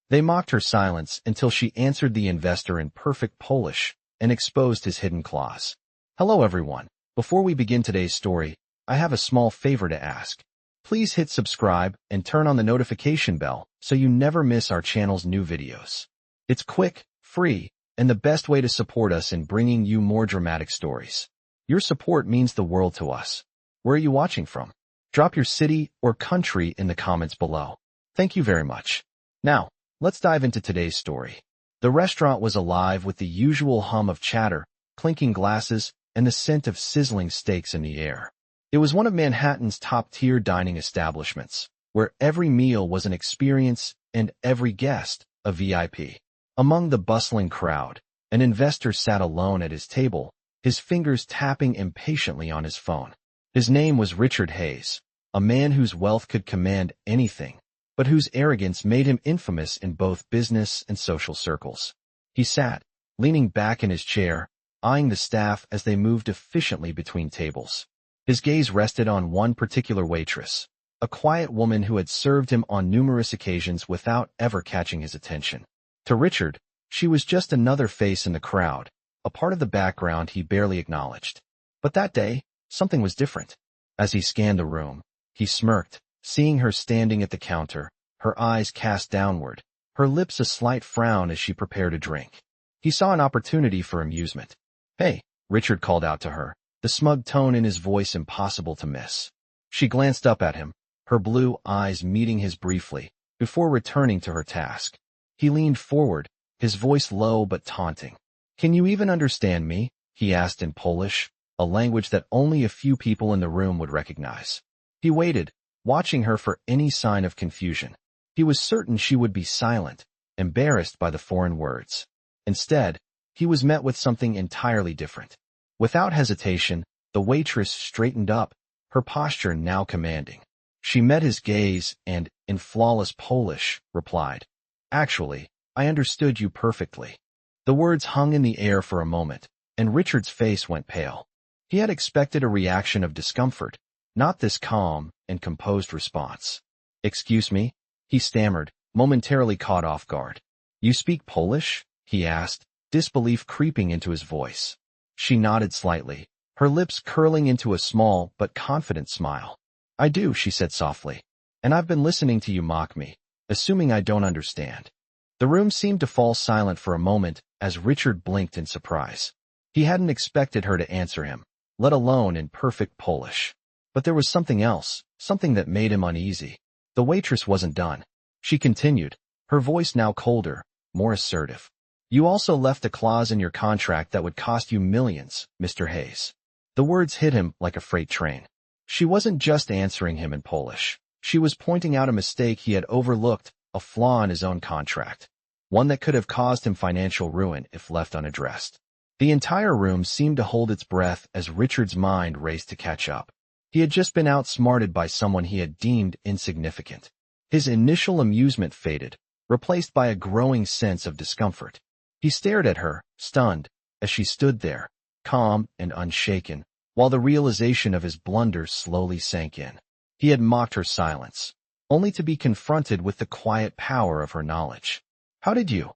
They mocked her silence until she answered the investor in perfect Polish and exposed his hidden claws. Hello everyone. Before we begin today's story, I have a small favor to ask. Please hit subscribe and turn on the notification bell so you never miss our channel's new videos. It's quick, free, and the best way to support us in bringing you more dramatic stories. Your support means the world to us. Where are you watching from? Drop your city or country in the comments below. Thank you very much. Now, let's dive into today's story. The restaurant was alive with the usual hum of chatter, clinking glasses, and the scent of sizzling steaks in the air. It was one of Manhattan's top-tier dining establishments, where every meal was an experience and every guest a VIP. Among the bustling crowd, an investor sat alone at his table, his fingers tapping impatiently on his phone. His name was Richard Hayes, a man whose wealth could command anything, but whose arrogance made him infamous in both business and social circles. He sat, leaning back in his chair, eyeing the staff as they moved efficiently between tables. His gaze rested on one particular waitress, a quiet woman who had served him on numerous occasions without ever catching his attention. To Richard, she was just another face in the crowd, a part of the background he barely acknowledged. But that day, something was different. As he scanned the room, he smirked, seeing her standing at the counter, her eyes cast downward, her lips a slight frown as she prepared a drink. He saw an opportunity for amusement. "Hey," Richard called out to her, the smug tone in his voice impossible to miss. She glanced up at him, her blue eyes meeting his briefly, before returning to her task. He leaned forward, his voice low but taunting. "Can you even understand me?" he asked in Polish, a language that only a few people in the room would recognize. He waited, watching her for any sign of confusion. He was certain she would be silent, embarrassed by the foreign words. Instead, he was met with something entirely different. Without hesitation, the waitress straightened up, her posture now commanding. She met his gaze and, in flawless Polish, replied, "Actually, I understood you perfectly." The words hung in the air for a moment, and Richard's face went pale. He had expected a reaction of discomfort, not this calm and composed response. "Excuse me?" he stammered, momentarily caught off guard. "You speak Polish?" he asked, disbelief creeping into his voice. She nodded slightly, her lips curling into a small but confident smile. "I do," she said softly, "and I've been listening to you mock me, assuming I don't understand." The room seemed to fall silent for a moment as Richard blinked in surprise. He hadn't expected her to answer him, let alone in perfect Polish. But there was something else, something that made him uneasy. The waitress wasn't done. She continued, her voice now colder, more assertive. "You also left a clause in your contract that would cost you millions, Mr. Hayes." The words hit him like a freight train. She wasn't just answering him in Polish. She was pointing out a mistake he had overlooked, a flaw in his own contract, one that could have caused him financial ruin if left unaddressed. The entire room seemed to hold its breath as Richard's mind raced to catch up. He had just been outsmarted by someone he had deemed insignificant. His initial amusement faded, replaced by a growing sense of discomfort. He stared at her, stunned, as she stood there, calm and unshaken, while the realization of his blunder slowly sank in. He had mocked her silence, only to be confronted with the quiet power of her knowledge. "How did you?"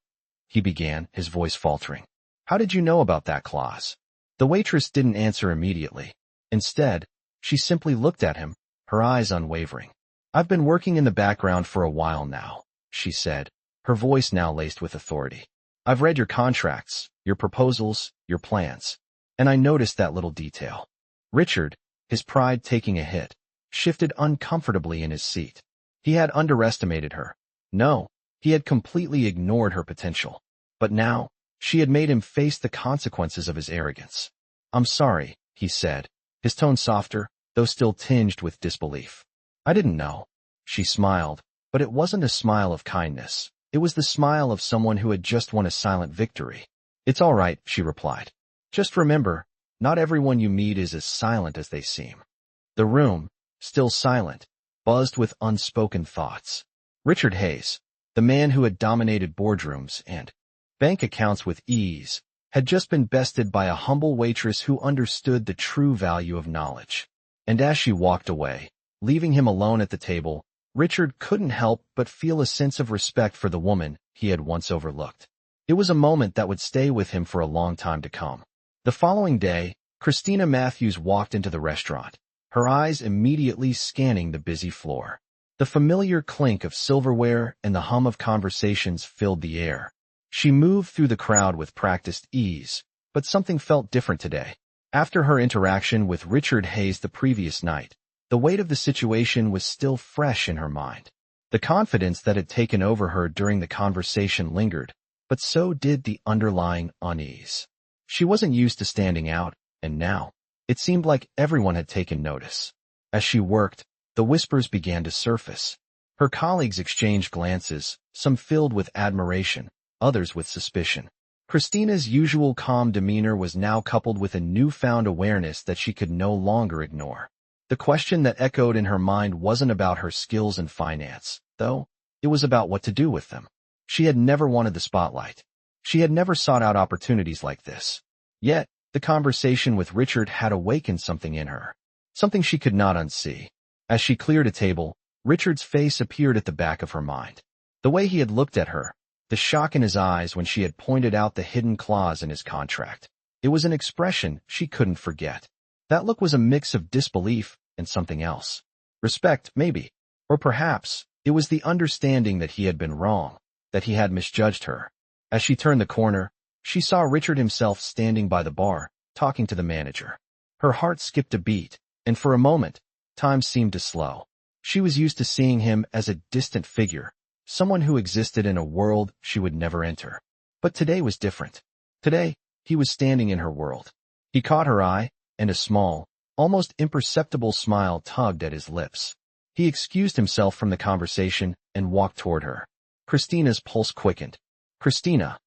he began, his voice faltering. "How did you know about that clause?" The waitress didn't answer immediately. Instead, she simply looked at him, her eyes unwavering. "I've been working in the background for a while now," she said, her voice now laced with authority. "I've read your contracts, your proposals, your plans, and I noticed that little detail." Richard, his pride taking a hit, shifted uncomfortably in his seat. He had underestimated her. No, he had completely ignored her potential. But now, she had made him face the consequences of his arrogance. "I'm sorry," he said, his tone softer, though still tinged with disbelief. "I didn't know." She smiled, but it wasn't a smile of kindness. It was the smile of someone who had just won a silent victory. "It's all right," she replied. "Just remember, not everyone you meet is as silent as they seem." The room, still silent, buzzed with unspoken thoughts. Richard Hayes, the man who had dominated boardrooms and bank accounts with ease, had just been bested by a humble waitress who understood the true value of knowledge. And as she walked away, leaving him alone at the table, Richard couldn't help but feel a sense of respect for the woman he had once overlooked. It was a moment that would stay with him for a long time to come. The following day, Christina Matthews walked into the restaurant, her eyes immediately scanning the busy floor. The familiar clink of silverware and the hum of conversations filled the air. She moved through the crowd with practiced ease, but something felt different today. After her interaction with Richard Hayes the previous night, the weight of the situation was still fresh in her mind. The confidence that had taken over her during the conversation lingered, but so did the underlying unease. She wasn't used to standing out, and now, it seemed like everyone had taken notice. As she worked, the whispers began to surface. Her colleagues exchanged glances, some filled with admiration, others with suspicion. Christina's usual calm demeanor was now coupled with a newfound awareness that she could no longer ignore. The question that echoed in her mind wasn't about her skills in finance, though. It was about what to do with them. She had never wanted the spotlight. She had never sought out opportunities like this. Yet, the conversation with Richard had awakened something in her, something she could not unsee. As she cleared a table, Richard's face appeared at the back of her mind. The way he had looked at her, the shock in his eyes when she had pointed out the hidden clause in his contract. It was an expression she couldn't forget. That look was a mix of disbelief and something else. Respect, maybe. Or perhaps, it was the understanding that he had been wrong, that he had misjudged her. As she turned the corner, she saw Richard himself standing by the bar, talking to the manager. Her heart skipped a beat, and for a moment, time seemed to slow. She was used to seeing him as a distant figure, someone who existed in a world she would never enter. But today was different. Today, he was standing in her world. He caught her eye, and a small, almost imperceptible smile tugged at his lips. He excused himself from the conversation and walked toward her. Christina's pulse quickened. "Christina."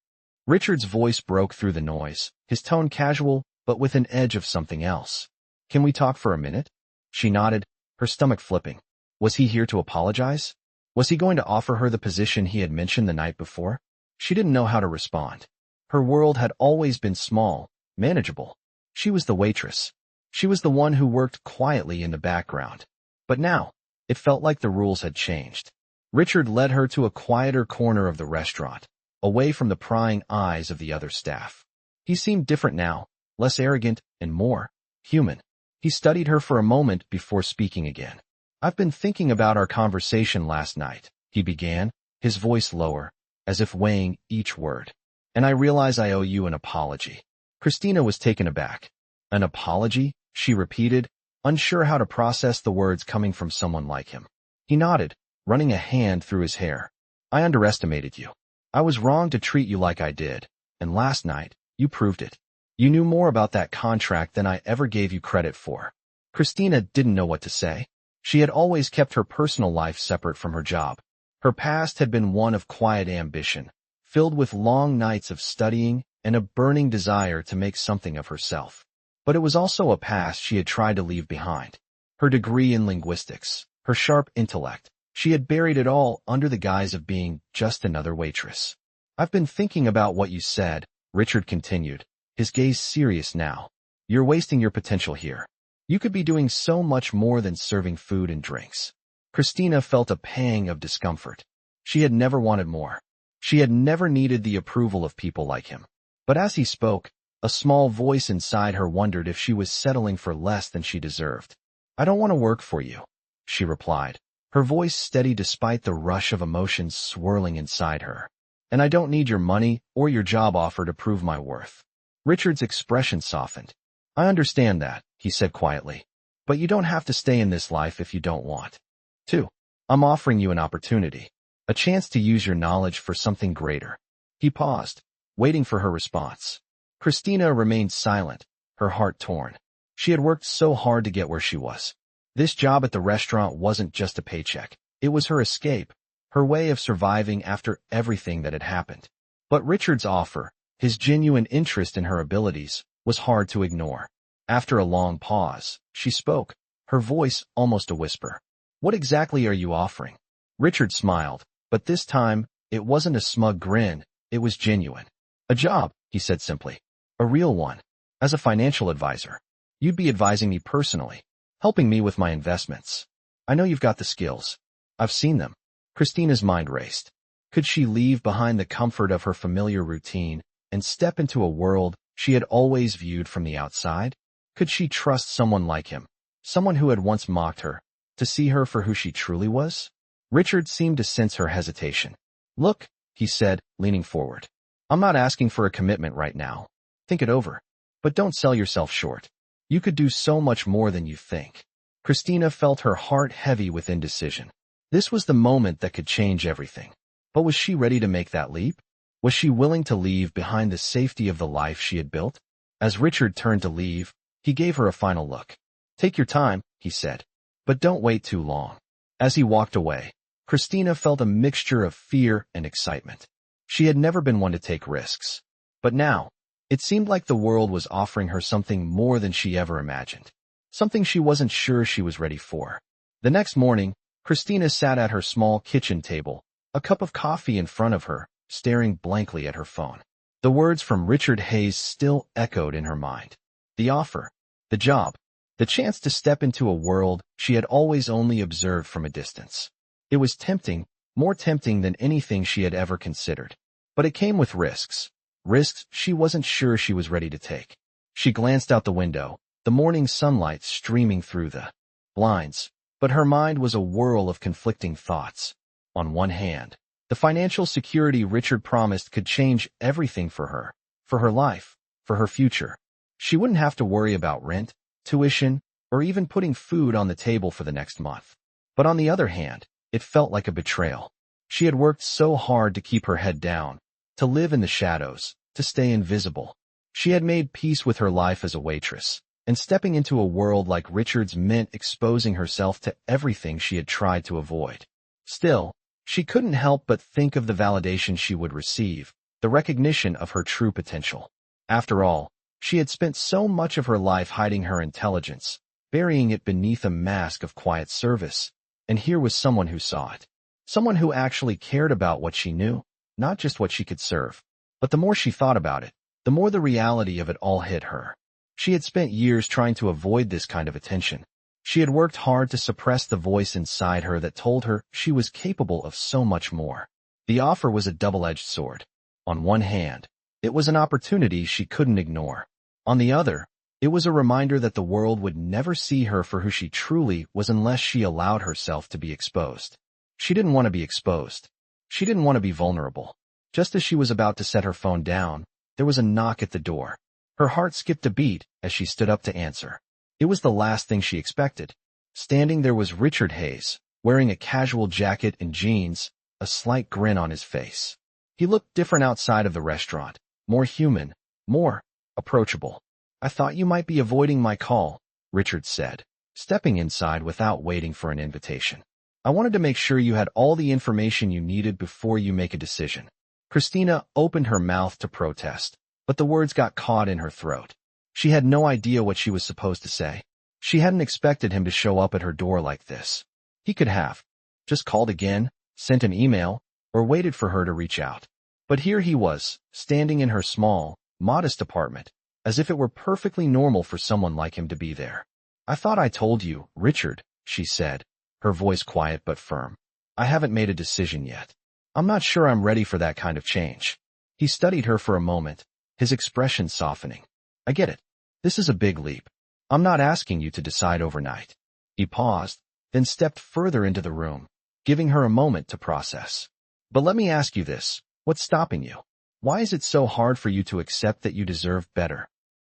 Richard's voice broke through the noise, his tone casual, but with an edge of something else. "Can we talk for a minute?" She nodded, her stomach flipping. Was he here to apologize? Was he going to offer her the position he had mentioned the night before? She didn't know how to respond. Her world had always been small, manageable. She was the waitress. She was the one who worked quietly in the background. But now, it felt like the rules had changed. Richard led her to a quieter corner of the restaurant, away from the prying eyes of the other staff. He seemed different now, less arrogant and more human. He studied her for a moment before speaking again. "I've been thinking about our conversation last night," he began, his voice lower, as if weighing each word. "And I realize I owe you an apology." Christina was taken aback. "An apology?" she repeated, unsure how to process the words coming from someone like him. He nodded, running a hand through his hair. "I underestimated you. I was wrong to treat you like I did, and last night, you proved it. You knew more about that contract than I ever gave you credit for." Christina didn't know what to say. She had always kept her personal life separate from her job. Her past had been one of quiet ambition, filled with long nights of studying and a burning desire to make something of herself. But it was also a past she had tried to leave behind. Her degree in linguistics, her sharp intellect, she had buried it all under the guise of being just another waitress. "I've been thinking about what you said," Richard continued, his gaze serious now. "You're wasting your potential here. You could be doing so much more than serving food and drinks." Christina felt a pang of discomfort. She had never wanted more. She had never needed the approval of people like him. But as he spoke, a small voice inside her wondered if she was settling for less than she deserved. "I don't want to work for you," she replied, her voice steady despite the rush of emotions swirling inside her. "And I don't need your money or your job offer to prove my worth." Richard's expression softened. "I understand that," he said quietly. "But you don't have to stay in this life if you don't want to. I'm offering you an opportunity, a chance to use your knowledge for something greater." He paused, waiting for her response. Christina remained silent, her heart torn. She had worked so hard to get where she was. This job at the restaurant wasn't just a paycheck. It was her escape, her way of surviving after everything that had happened. But Richard's offer, his genuine interest in her abilities, was hard to ignore. After a long pause, she spoke, her voice almost a whisper. "What exactly are you offering?" Richard smiled, but this time, it wasn't a smug grin, it was genuine. "A job," he said simply. "A real one. As a financial advisor. You'd be advising me personally, helping me with my investments. I know you've got the skills. I've seen them. Christina's mind raced. Could she leave behind the comfort of her familiar routine and step into a world she had always viewed from the outside? Could she trust someone like him, someone who had once mocked her, to see her for who she truly was? Richard seemed to sense her hesitation. Look, he said, leaning forward. I'm not asking for a commitment right now. Think it over. But don't sell yourself short. You could do so much more than you think. Christina felt her heart heavy with indecision. This was the moment that could change everything. But was she ready to make that leap? Was she willing to leave behind the safety of the life she had built? As Richard turned to leave, he gave her a final look. Take your time, he said. But don't wait too long. As he walked away, Christina felt a mixture of fear and excitement. She had never been one to take risks. But now, it seemed like the world was offering her something more than she ever imagined. Something she wasn't sure she was ready for. The next morning, Christina sat at her small kitchen table, a cup of coffee in front of her, staring blankly at her phone. The words from Richard Hayes still echoed in her mind. The offer, the job, the chance to step into a world she had always only observed from a distance. It was tempting, more tempting than anything she had ever considered. But it came with risks. Risks she wasn't sure she was ready to take. She glanced out the window, the morning sunlight streaming through the blinds, but her mind was a whirl of conflicting thoughts. On one hand, the financial security Richard promised could change everything for her life, for her future. She wouldn't have to worry about rent, tuition, or even putting food on the table for the next month. But on the other hand, it felt like a betrayal. She had worked so hard to keep her head down, to live in the shadows, to stay invisible. She had made peace with her life as a waitress, and stepping into a world like Richard's meant exposing herself to everything she had tried to avoid. Still, she couldn't help but think of the validation she would receive, the recognition of her true potential. After all, she had spent so much of her life hiding her intelligence, burying it beneath a mask of quiet service, and here was someone who saw it. Someone who actually cared about what she knew, not just what she could serve. But the more she thought about it, the more the reality of it all hit her. She had spent years trying to avoid this kind of attention. She had worked hard to suppress the voice inside her that told her she was capable of so much more. The offer was a double-edged sword. On one hand, it was an opportunity she couldn't ignore. On the other, it was a reminder that the world would never see her for who she truly was unless she allowed herself to be exposed. She didn't want to be exposed. She didn't want to be vulnerable. Just as she was about to set her phone down, there was a knock at the door. Her heart skipped a beat as she stood up to answer. It was the last thing she expected. Standing there was Richard Hayes, wearing a casual jacket and jeans, a slight grin on his face. He looked different outside of the restaurant, more human, more approachable. I thought you might be avoiding my call, Richard said, stepping inside without waiting for an invitation. I wanted to make sure you had all the information you needed before you make a decision. Christina opened her mouth to protest, but the words got caught in her throat. She had no idea what she was supposed to say. She hadn't expected him to show up at her door like this. He could have just called again, sent an email, or waited for her to reach out. But here he was, standing in her small, modest apartment, as if it were perfectly normal for someone like him to be there. I thought I told you, Richard, she said, her voice quiet but firm. I haven't made a decision yet. I'm not sure I'm ready for that kind of change. He studied her for a moment, his expression softening. I get it. This is a big leap. I'm not asking you to decide overnight. He paused, then stepped further into the room, giving her a moment to process. But let me ask you this, what's stopping you? Why is it so hard for you to accept that you deserve better?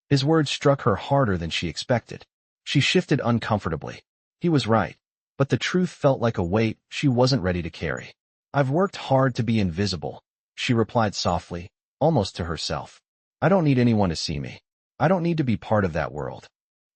His words struck her harder than she expected. She shifted uncomfortably. He was right, but the truth felt like a weight she wasn't ready to carry. I've worked hard to be invisible, she replied softly, almost to herself. I don't need anyone to see me. I don't need to be part of that world.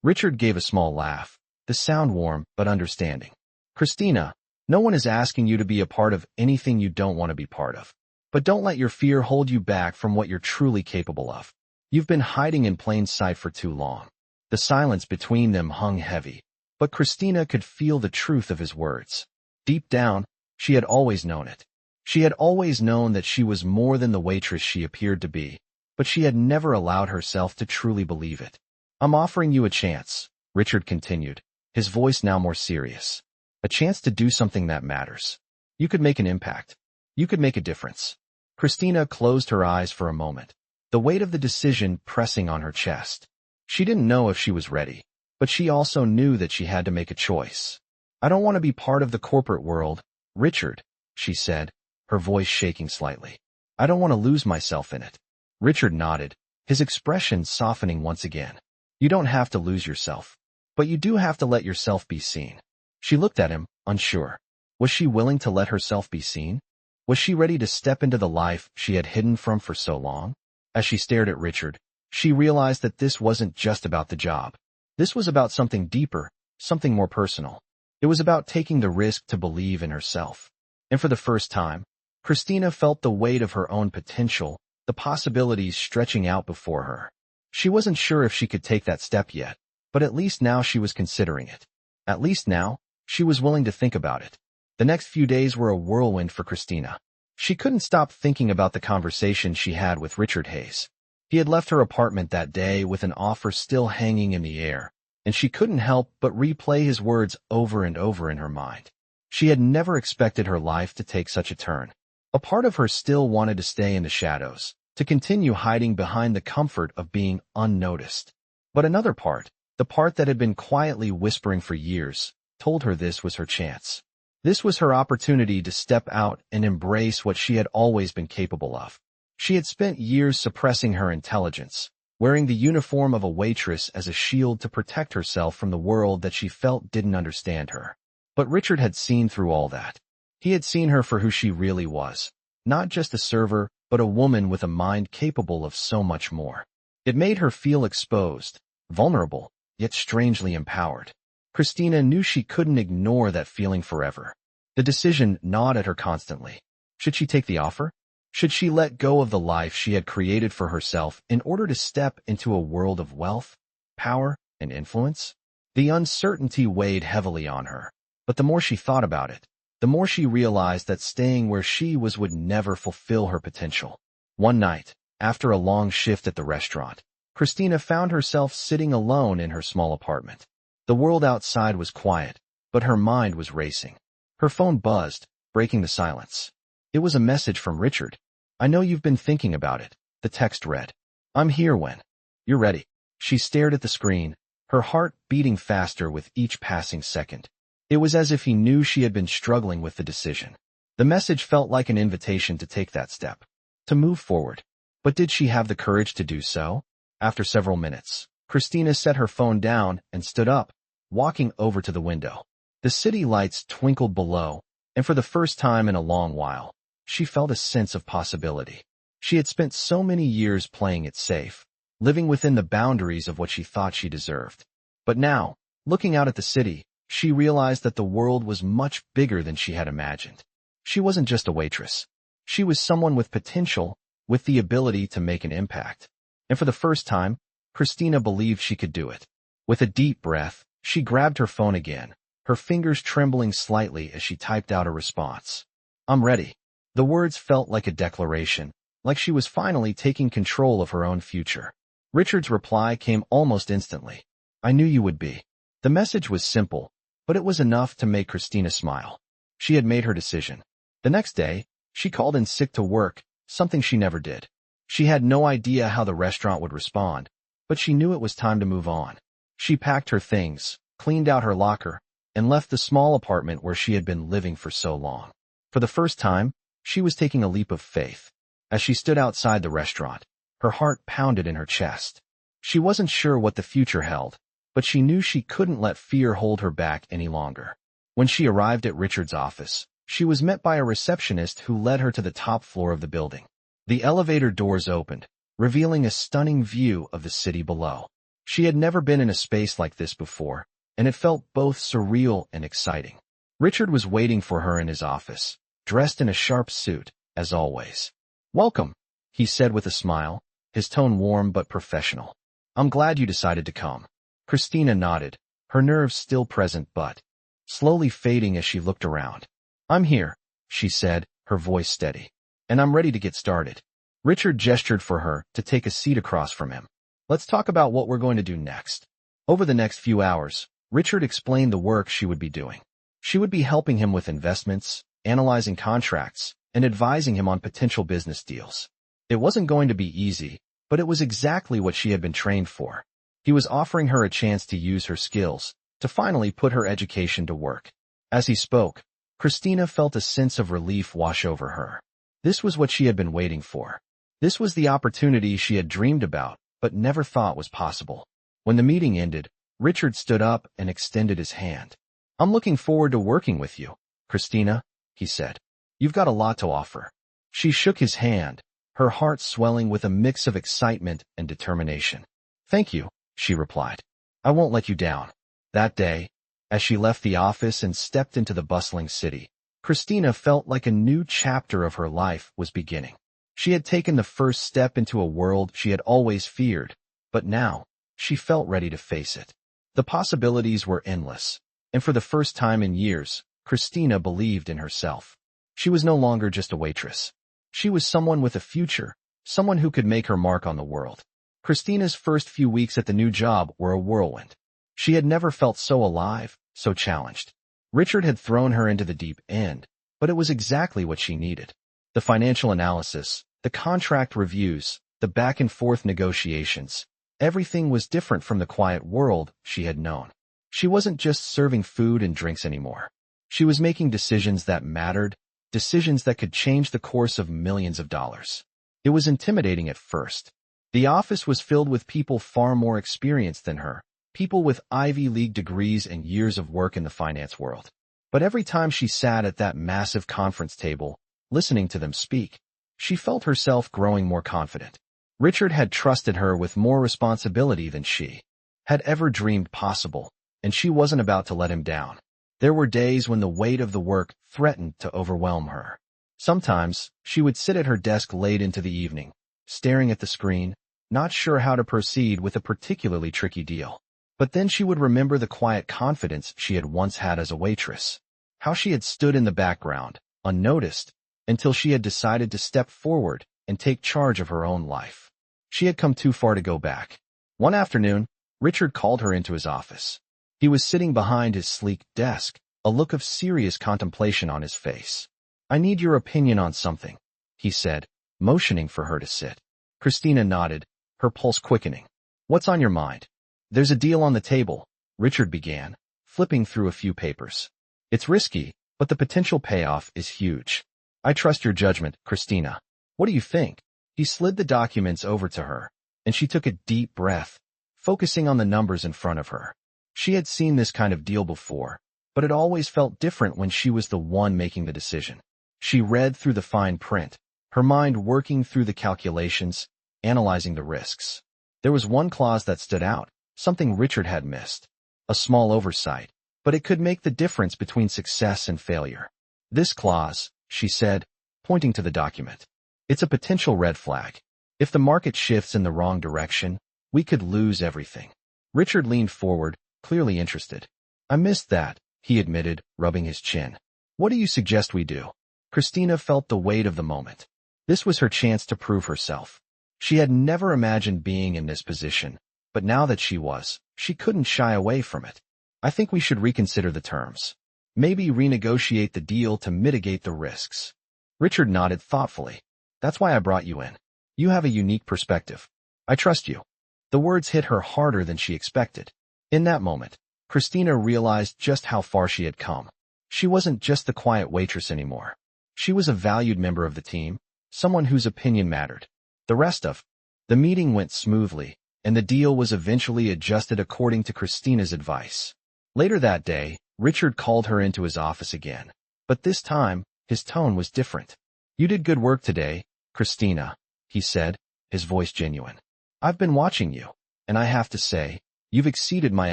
Richard gave a small laugh, the sound warm but understanding. Christina, no one is asking you to be a part of anything you don't want to be part of. But don't let your fear hold you back from what you're truly capable of. You've been hiding in plain sight for too long. The silence between them hung heavy, but Christina could feel the truth of his words. Deep down, she had always known it. She had always known that she was more than the waitress she appeared to be, but she had never allowed herself to truly believe it. I'm offering you a chance, Richard continued, his voice now more serious. A chance to do something that matters. You could make an impact. You could make a difference. Christina closed her eyes for a moment, the weight of the decision pressing on her chest. She didn't know if she was ready, but she also knew that she had to make a choice. I don't want to be part of the corporate world, Richard, she said, her voice shaking slightly. I don't want to lose myself in it. Richard nodded, his expression softening once again. You don't have to lose yourself, but you do have to let yourself be seen. She looked at him, unsure. Was she willing to let herself be seen? Was she ready to step into the life she had hidden from for so long? As she stared at Richard, she realized that this wasn't just about the job. This was about something deeper, something more personal. It was about taking the risk to believe in herself. And for the first time, Christina felt the weight of her own potential, the possibilities stretching out before her. She wasn't sure if she could take that step yet, but at least now she was considering it. At least now, she was willing to think about it. The next few days were a whirlwind for Christina. She couldn't stop thinking about the conversation she had with Richard Hayes. He had left her apartment that day with an offer still hanging in the air, and she couldn't help but replay his words over and over in her mind. She had never expected her life to take such a turn. A part of her still wanted to stay in the shadows, to continue hiding behind the comfort of being unnoticed. But another part, the part that had been quietly whispering for years, told her this was her chance. This was her opportunity to step out and embrace what she had always been capable of. She had spent years suppressing her intelligence, wearing the uniform of a waitress as a shield to protect herself from the world that she felt didn't understand her. But Richard had seen through all that. He had seen her for who she really was, not just a server, but a woman with a mind capable of so much more. It made her feel exposed, vulnerable, yet strangely empowered. Christina knew she couldn't ignore that feeling forever. The decision gnawed at her constantly. Should she take the offer? Should she let go of the life she had created for herself in order to step into a world of wealth, power, and influence? The uncertainty weighed heavily on her, but the more she thought about it, the more she realized that staying where she was would never fulfill her potential. One night, after a long shift at the restaurant, Christina found herself sitting alone in her small apartment. The world outside was quiet, but her mind was racing. Her phone buzzed, breaking the silence. It was a message from Richard. I know you've been thinking about it, the text read. I'm here when you're ready. She stared at the screen, her heart beating faster with each passing second. It was as if he knew she had been struggling with the decision. The message felt like an invitation to take that step, to move forward. But did she have the courage to do so? After several minutes, Christina set her phone down and stood up, walking over to the window. The city lights twinkled below, and for the first time in a long while, she felt a sense of possibility. She had spent so many years playing it safe, living within the boundaries of what she thought she deserved. But now, looking out at the city, she realized that the world was much bigger than she had imagined. She wasn't just a waitress. She was someone with potential, with the ability to make an impact. And for the first time, Christina believed she could do it. With a deep breath, she grabbed her phone again, her fingers trembling slightly as she typed out a response. I'm ready. The words felt like a declaration, like she was finally taking control of her own future. Richard's reply came almost instantly. I knew you would be. The message was simple, but it was enough to make Christina smile. She had made her decision. The next day, she called in sick to work, something she never did. She had no idea how the restaurant would respond, but she knew it was time to move on. She packed her things, cleaned out her locker, and left the small apartment where she had been living for so long. For the first time, she was taking a leap of faith. As she stood outside the restaurant, her heart pounded in her chest. She wasn't sure what the future held, but she knew she couldn't let fear hold her back any longer. When she arrived at Richard's office, she was met by a receptionist who led her to the top floor of the building. The elevator doors opened, revealing a stunning view of the city below. She had never been in a space like this before, and it felt both surreal and exciting. Richard was waiting for her in his office, dressed in a sharp suit, as always. Welcome, he said with a smile, his tone warm but professional. I'm glad you decided to come. Christina nodded, her nerves still present but slowly fading as she looked around. I'm here, she said, her voice steady. And I'm ready to get started. Richard gestured for her to take a seat across from him. Let's talk about what we're going to do next. Over the next few hours, Richard explained the work she would be doing. She would be helping him with investments, analyzing contracts, and advising him on potential business deals. It wasn't going to be easy, but it was exactly what she had been trained for. He was offering her a chance to use her skills, to finally put her education to work. As he spoke, Christina felt a sense of relief wash over her. This was what she had been waiting for. This was the opportunity she had dreamed about, but never thought was possible. When the meeting ended, Richard stood up and extended his hand. "I'm looking forward to working with you, Christina," he said. "You've got a lot to offer." She shook his hand, her heart swelling with a mix of excitement and determination. "Thank you," she replied. "I won't let you down." That day, as she left the office and stepped into the bustling city, Christina felt like a new chapter of her life was beginning. She had taken the first step into a world she had always feared, but now, she felt ready to face it. The possibilities were endless, and for the first time in years, Christina believed in herself. She was no longer just a waitress. She was someone with a future, someone who could make her mark on the world. Christina's first few weeks at the new job were a whirlwind. She had never felt so alive, so challenged. Richard had thrown her into the deep end, but it was exactly what she needed. The financial analysis, the contract reviews, the back-and-forth negotiations, everything was different from the quiet world she had known. She wasn't just serving food and drinks anymore. She was making decisions that mattered, decisions that could change the course of millions of dollars. It was intimidating at first. The office was filled with people far more experienced than her, people with Ivy League degrees and years of work in the finance world. But every time she sat at that massive conference table, listening to them speak, she felt herself growing more confident. Richard had trusted her with more responsibility than she had ever dreamed possible, and she wasn't about to let him down. There were days when the weight of the work threatened to overwhelm her. Sometimes, she would sit at her desk late into the evening, staring at the screen, not sure how to proceed with a particularly tricky deal. But then she would remember the quiet confidence she had once had as a waitress, how she had stood in the background, unnoticed, until she had decided to step forward and take charge of her own life. She had come too far to go back. One afternoon, Richard called her into his office. He was sitting behind his sleek desk, a look of serious contemplation on his face. "I need your opinion on something," he said, motioning for her to sit. Christina nodded, her pulse quickening. "What's on your mind?" "There's a deal on the table," Richard began, flipping through a few papers. "It's risky, but the potential payoff is huge. I trust your judgment, Christina. What do you think?" He slid the documents over to her, and she took a deep breath, focusing on the numbers in front of her. She had seen this kind of deal before, but it always felt different when she was the one making the decision. She read through the fine print, her mind working through the calculations, analyzing the risks. There was one clause that stood out, something Richard had missed. A small oversight, but it could make the difference between success and failure. "This clause," she said, pointing to the document. "It's a potential red flag. If the market shifts in the wrong direction, we could lose everything." Richard leaned forward, clearly interested. "I missed that," he admitted, rubbing his chin. "What do you suggest we do?" Christina felt the weight of the moment. This was her chance to prove herself. She had never imagined being in this position, but now that she was, she couldn't shy away from it. "I think we should reconsider the terms. Maybe renegotiate the deal to mitigate the risks." Richard nodded thoughtfully. "That's why I brought you in. You have a unique perspective. I trust you." The words hit her harder than she expected. In that moment, Christina realized just how far she had come. She wasn't just the quiet waitress anymore. She was a valued member of the team, someone whose opinion mattered. The meeting went smoothly, and the deal was eventually adjusted according to Christina's advice. Later that day, Richard called her into his office again. But this time, his tone was different. "You did good work today, Christina," he said, his voice genuine. "I've been watching you, and I have to say, you've exceeded my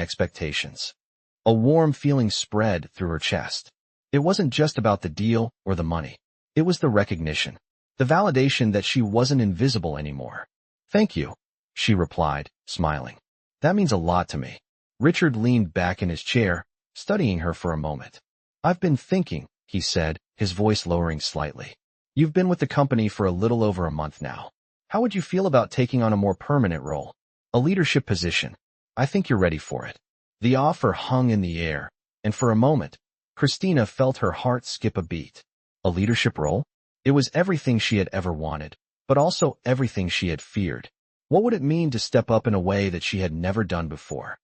expectations." A warm feeling spread through her chest. It wasn't just about the deal or the money. It was the recognition, the validation that she wasn't invisible anymore. "Thank you," she replied, smiling. "That means a lot to me." Richard leaned back in his chair, studying her for a moment. "I've been thinking," he said, his voice lowering slightly. "You've been with the company for a little over a month now. How would you feel about taking on a more permanent role? A leadership position? I think you're ready for it." The offer hung in the air, and for a moment, Christina felt her heart skip a beat. A leadership role? It was everything she had ever wanted, but also everything she had feared. What would it mean to step up in a way that she had never done before?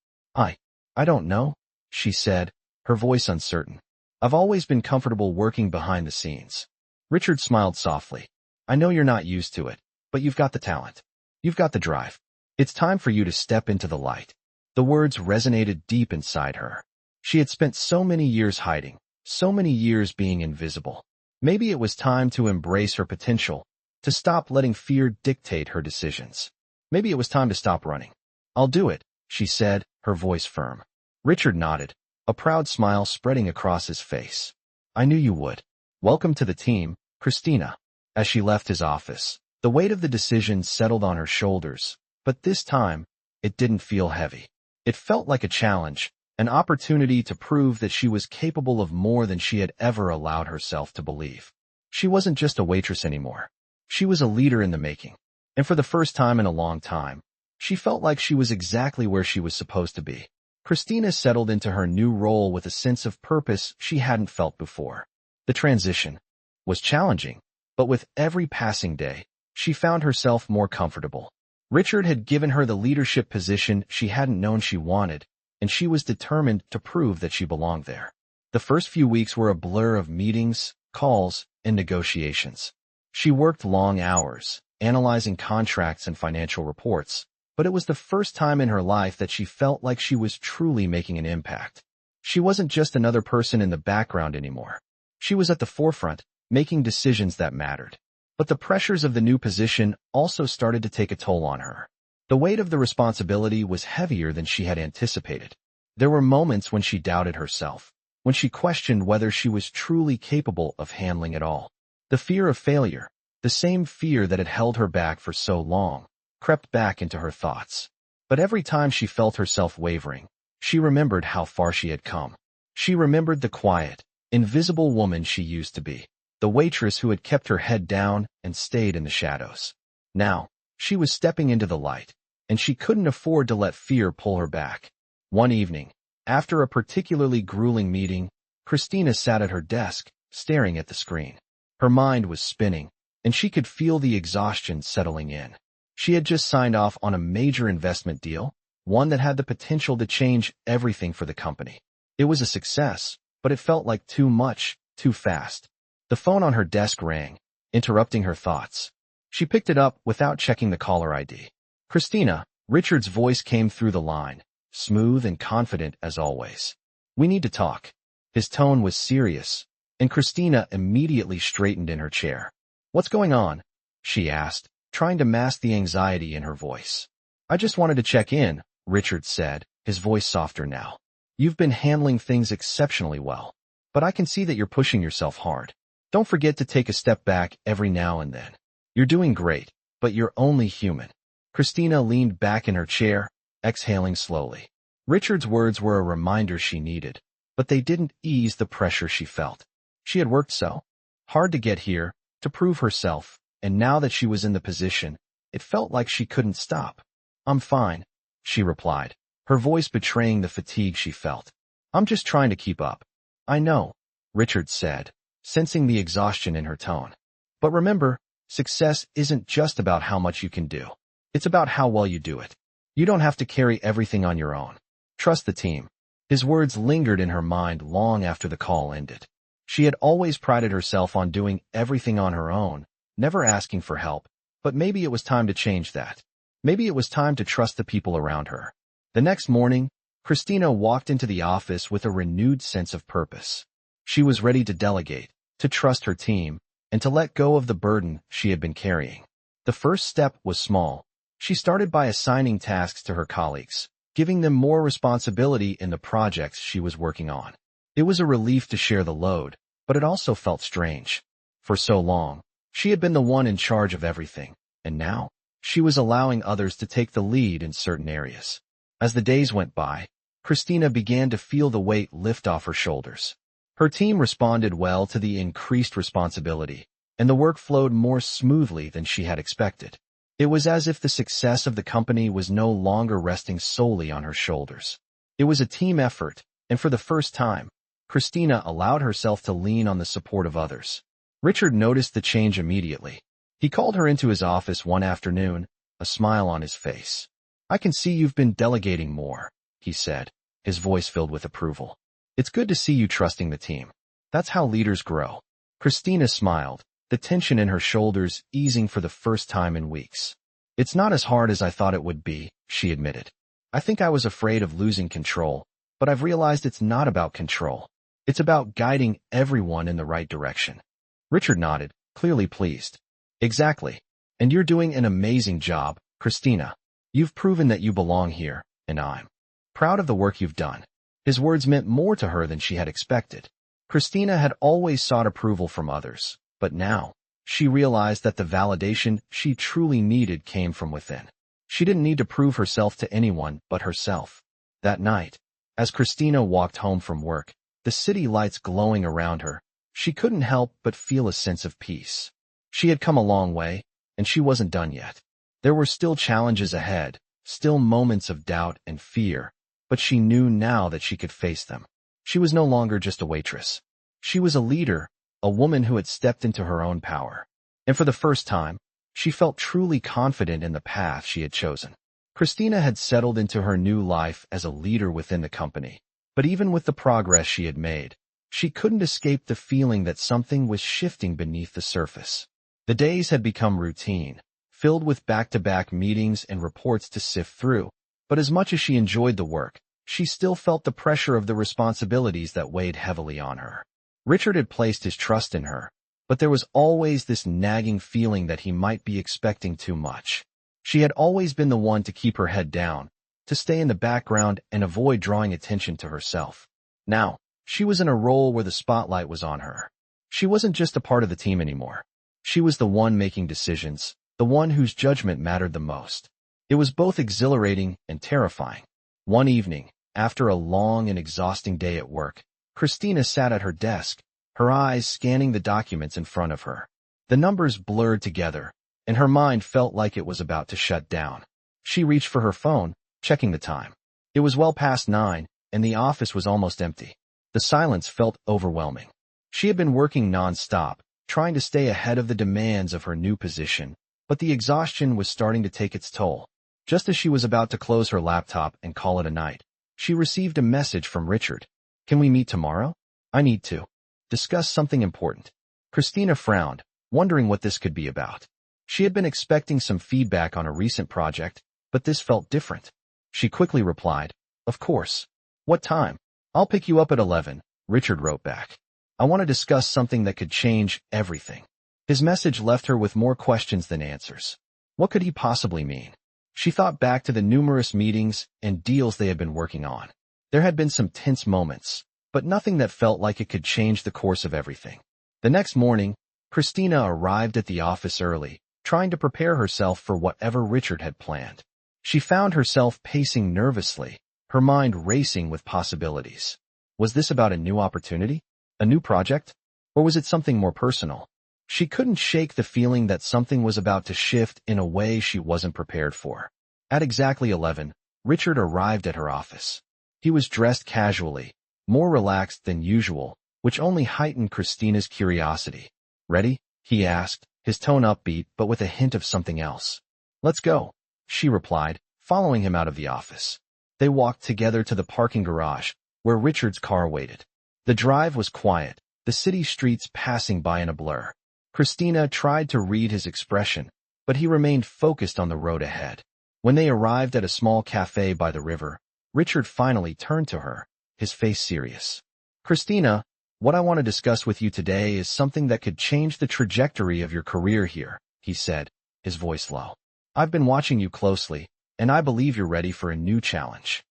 I don't know, she said, her voice uncertain. I've always been comfortable working behind the scenes. Richard smiled softly. I know you're not used to it, but you've got the talent. You've got the drive. It's time for you to step into the light. The words resonated deep inside her. She had spent so many years hiding, so many years being invisible. Maybe it was time to embrace her potential, to stop letting fear dictate her decisions. Maybe it was time to stop running. I'll do it, she said, her voice firm. Richard nodded, a proud smile spreading across his face. I knew you would. Welcome to the team, Christina. As she left his office, the weight of the decision settled on her shoulders, but this time, it didn't feel heavy. It felt like a challenge, an opportunity to prove that she was capable of more than she had ever allowed herself to believe. She wasn't just a waitress anymore. She was a leader in the making. And for the first time in a long time, she felt like she was exactly where she was supposed to be. Christina settled into her new role with a sense of purpose she hadn't felt before. The transition was challenging, but with every passing day, she found herself more comfortable. Richard had given her the leadership position she hadn't known she wanted, and she was determined to prove that she belonged there. The first few weeks were a blur of meetings, calls, and negotiations. She worked long hours, analyzing contracts and financial reports, but it was the first time in her life that she felt like she was truly making an impact. She wasn't just another person in the background anymore. She was at the forefront, making decisions that mattered. But the pressures of the new position also started to take a toll on her. The weight of the responsibility was heavier than she had anticipated. There were moments when she doubted herself, when she questioned whether she was truly capable of handling it all. The fear of failure, the same fear that had held her back for so long, crept back into her thoughts. But every time she felt herself wavering, she remembered how far she had come. She remembered the quiet, invisible woman she used to be, the waitress who had kept her head down and stayed in the shadows. Now, she was stepping into the light, and she couldn't afford to let fear pull her back. One evening, after a particularly grueling meeting, Christina sat at her desk, staring at the screen. Her mind was spinning, and she could feel the exhaustion settling in. She had just signed off on a major investment deal, one that had the potential to change everything for the company. It was a success, but it felt like too much, too fast. The phone on her desk rang, interrupting her thoughts. She picked it up without checking the caller ID. Christina, Richard's voice came through the line, smooth and confident as always. We need to talk. His tone was serious, and Christina immediately straightened in her chair. What's going on? She asked, trying to mask the anxiety in her voice. I just wanted to check in, Richard said, his voice softer now. You've been handling things exceptionally well, but I can see that you're pushing yourself hard. Don't forget to take a step back every now and then. You're doing great, but you're only human. Christina leaned back in her chair, exhaling slowly. Richard's words were a reminder she needed, but they didn't ease the pressure she felt. She had worked so hard to get here, to prove herself, and now that she was in the position, it felt like she couldn't stop. I'm fine, she replied, her voice betraying the fatigue she felt. I'm just trying to keep up. I know, Richard said, sensing the exhaustion in her tone. But remember, success isn't just about how much you can do. It's about how well you do it. You don't have to carry everything on your own. Trust the team. His words lingered in her mind long after the call ended. She had always prided herself on doing everything on her own, never asking for help, but maybe it was time to change that. Maybe it was time to trust the people around her. The next morning, Christina walked into the office with a renewed sense of purpose. She was ready to delegate, to trust her team, and to let go of the burden she had been carrying. The first step was small. She started by assigning tasks to her colleagues, giving them more responsibility in the projects she was working on. It was a relief to share the load, but it also felt strange. For so long, she had been the one in charge of everything, and now, she was allowing others to take the lead in certain areas. As the days went by, Christina began to feel the weight lift off her shoulders. Her team responded well to the increased responsibility, and the work flowed more smoothly than she had expected. It was as if the success of the company was no longer resting solely on her shoulders. It was a team effort, and for the first time, Christina allowed herself to lean on the support of others. Richard noticed the change immediately. He called her into his office one afternoon, a smile on his face. "I can see you've been delegating more," he said, his voice filled with approval. "It's good to see you trusting the team. That's how leaders grow." Christina smiled, the tension in her shoulders easing for the first time in weeks. "It's not as hard as I thought it would be," she admitted. "I think I was afraid of losing control, but I've realized it's not about control. It's about guiding everyone in the right direction." Richard nodded, clearly pleased. "Exactly. And you're doing an amazing job, Christina. You've proven that you belong here, and I'm proud of the work you've done." His words meant more to her than she had expected. Christina had always sought approval from others, but now, she realized that the validation she truly needed came from within. She didn't need to prove herself to anyone but herself. That night, as Christina walked home from work, the city lights glowing around her, she couldn't help but feel a sense of peace. She had come a long way, and she wasn't done yet. There were still challenges ahead, still moments of doubt and fear, but she knew now that she could face them. She was no longer just a waitress. She was a leader, a woman who had stepped into her own power. And for the first time, she felt truly confident in the path she had chosen. Christina had settled into her new life as a leader within the company. But even with the progress she had made, she couldn't escape the feeling that something was shifting beneath the surface. The days had become routine, filled with back-to-back meetings and reports to sift through. But as much as she enjoyed the work, she still felt the pressure of the responsibilities that weighed heavily on her. Richard had placed his trust in her, but there was always this nagging feeling that he might be expecting too much. She had always been the one to keep her head down, to stay in the background and avoid drawing attention to herself. Now, she was in a role where the spotlight was on her. She wasn't just a part of the team anymore. She was the one making decisions, the one whose judgment mattered the most. It was both exhilarating and terrifying. One evening, after a long and exhausting day at work, Christina sat at her desk, her eyes scanning the documents in front of her. The numbers blurred together, and her mind felt like it was about to shut down. She reached for her phone, checking the time. It was well past 9, and the office was almost empty. The silence felt overwhelming. She had been working non-stop, trying to stay ahead of the demands of her new position, but the exhaustion was starting to take its toll. Just as she was about to close her laptop and call it a night, she received a message from Richard. "Can we meet tomorrow? I need to discuss something important." Christina frowned, wondering what this could be about. She had been expecting some feedback on a recent project, but this felt different. She quickly replied, "Of course. What time?" "I'll pick you up at 11, Richard wrote back. "I want to discuss something that could change everything." His message left her with more questions than answers. What could he possibly mean? She thought back to the numerous meetings and deals they had been working on. There had been some tense moments, but nothing that felt like it could change the course of everything. The next morning, Christina arrived at the office early, trying to prepare herself for whatever Richard had planned. She found herself pacing nervously, her mind racing with possibilities. Was this about a new opportunity? A new project? Or was it something more personal? She couldn't shake the feeling that something was about to shift in a way she wasn't prepared for. At exactly 11, Richard arrived at her office. He was dressed casually, more relaxed than usual, which only heightened Christina's curiosity. "Ready?" he asked, his tone upbeat but with a hint of something else. "Let's go," she replied, following him out of the office. They walked together to the parking garage, where Richard's car waited. The drive was quiet, the city streets passing by in a blur. Christina tried to read his expression, but he remained focused on the road ahead. When they arrived at a small cafe by the river, Richard finally turned to her, his face serious. "Christina, what I want to discuss with you today is something that could change the trajectory of your career here," he said, his voice low. "I've been watching you closely, and I believe you're ready for a new challenge."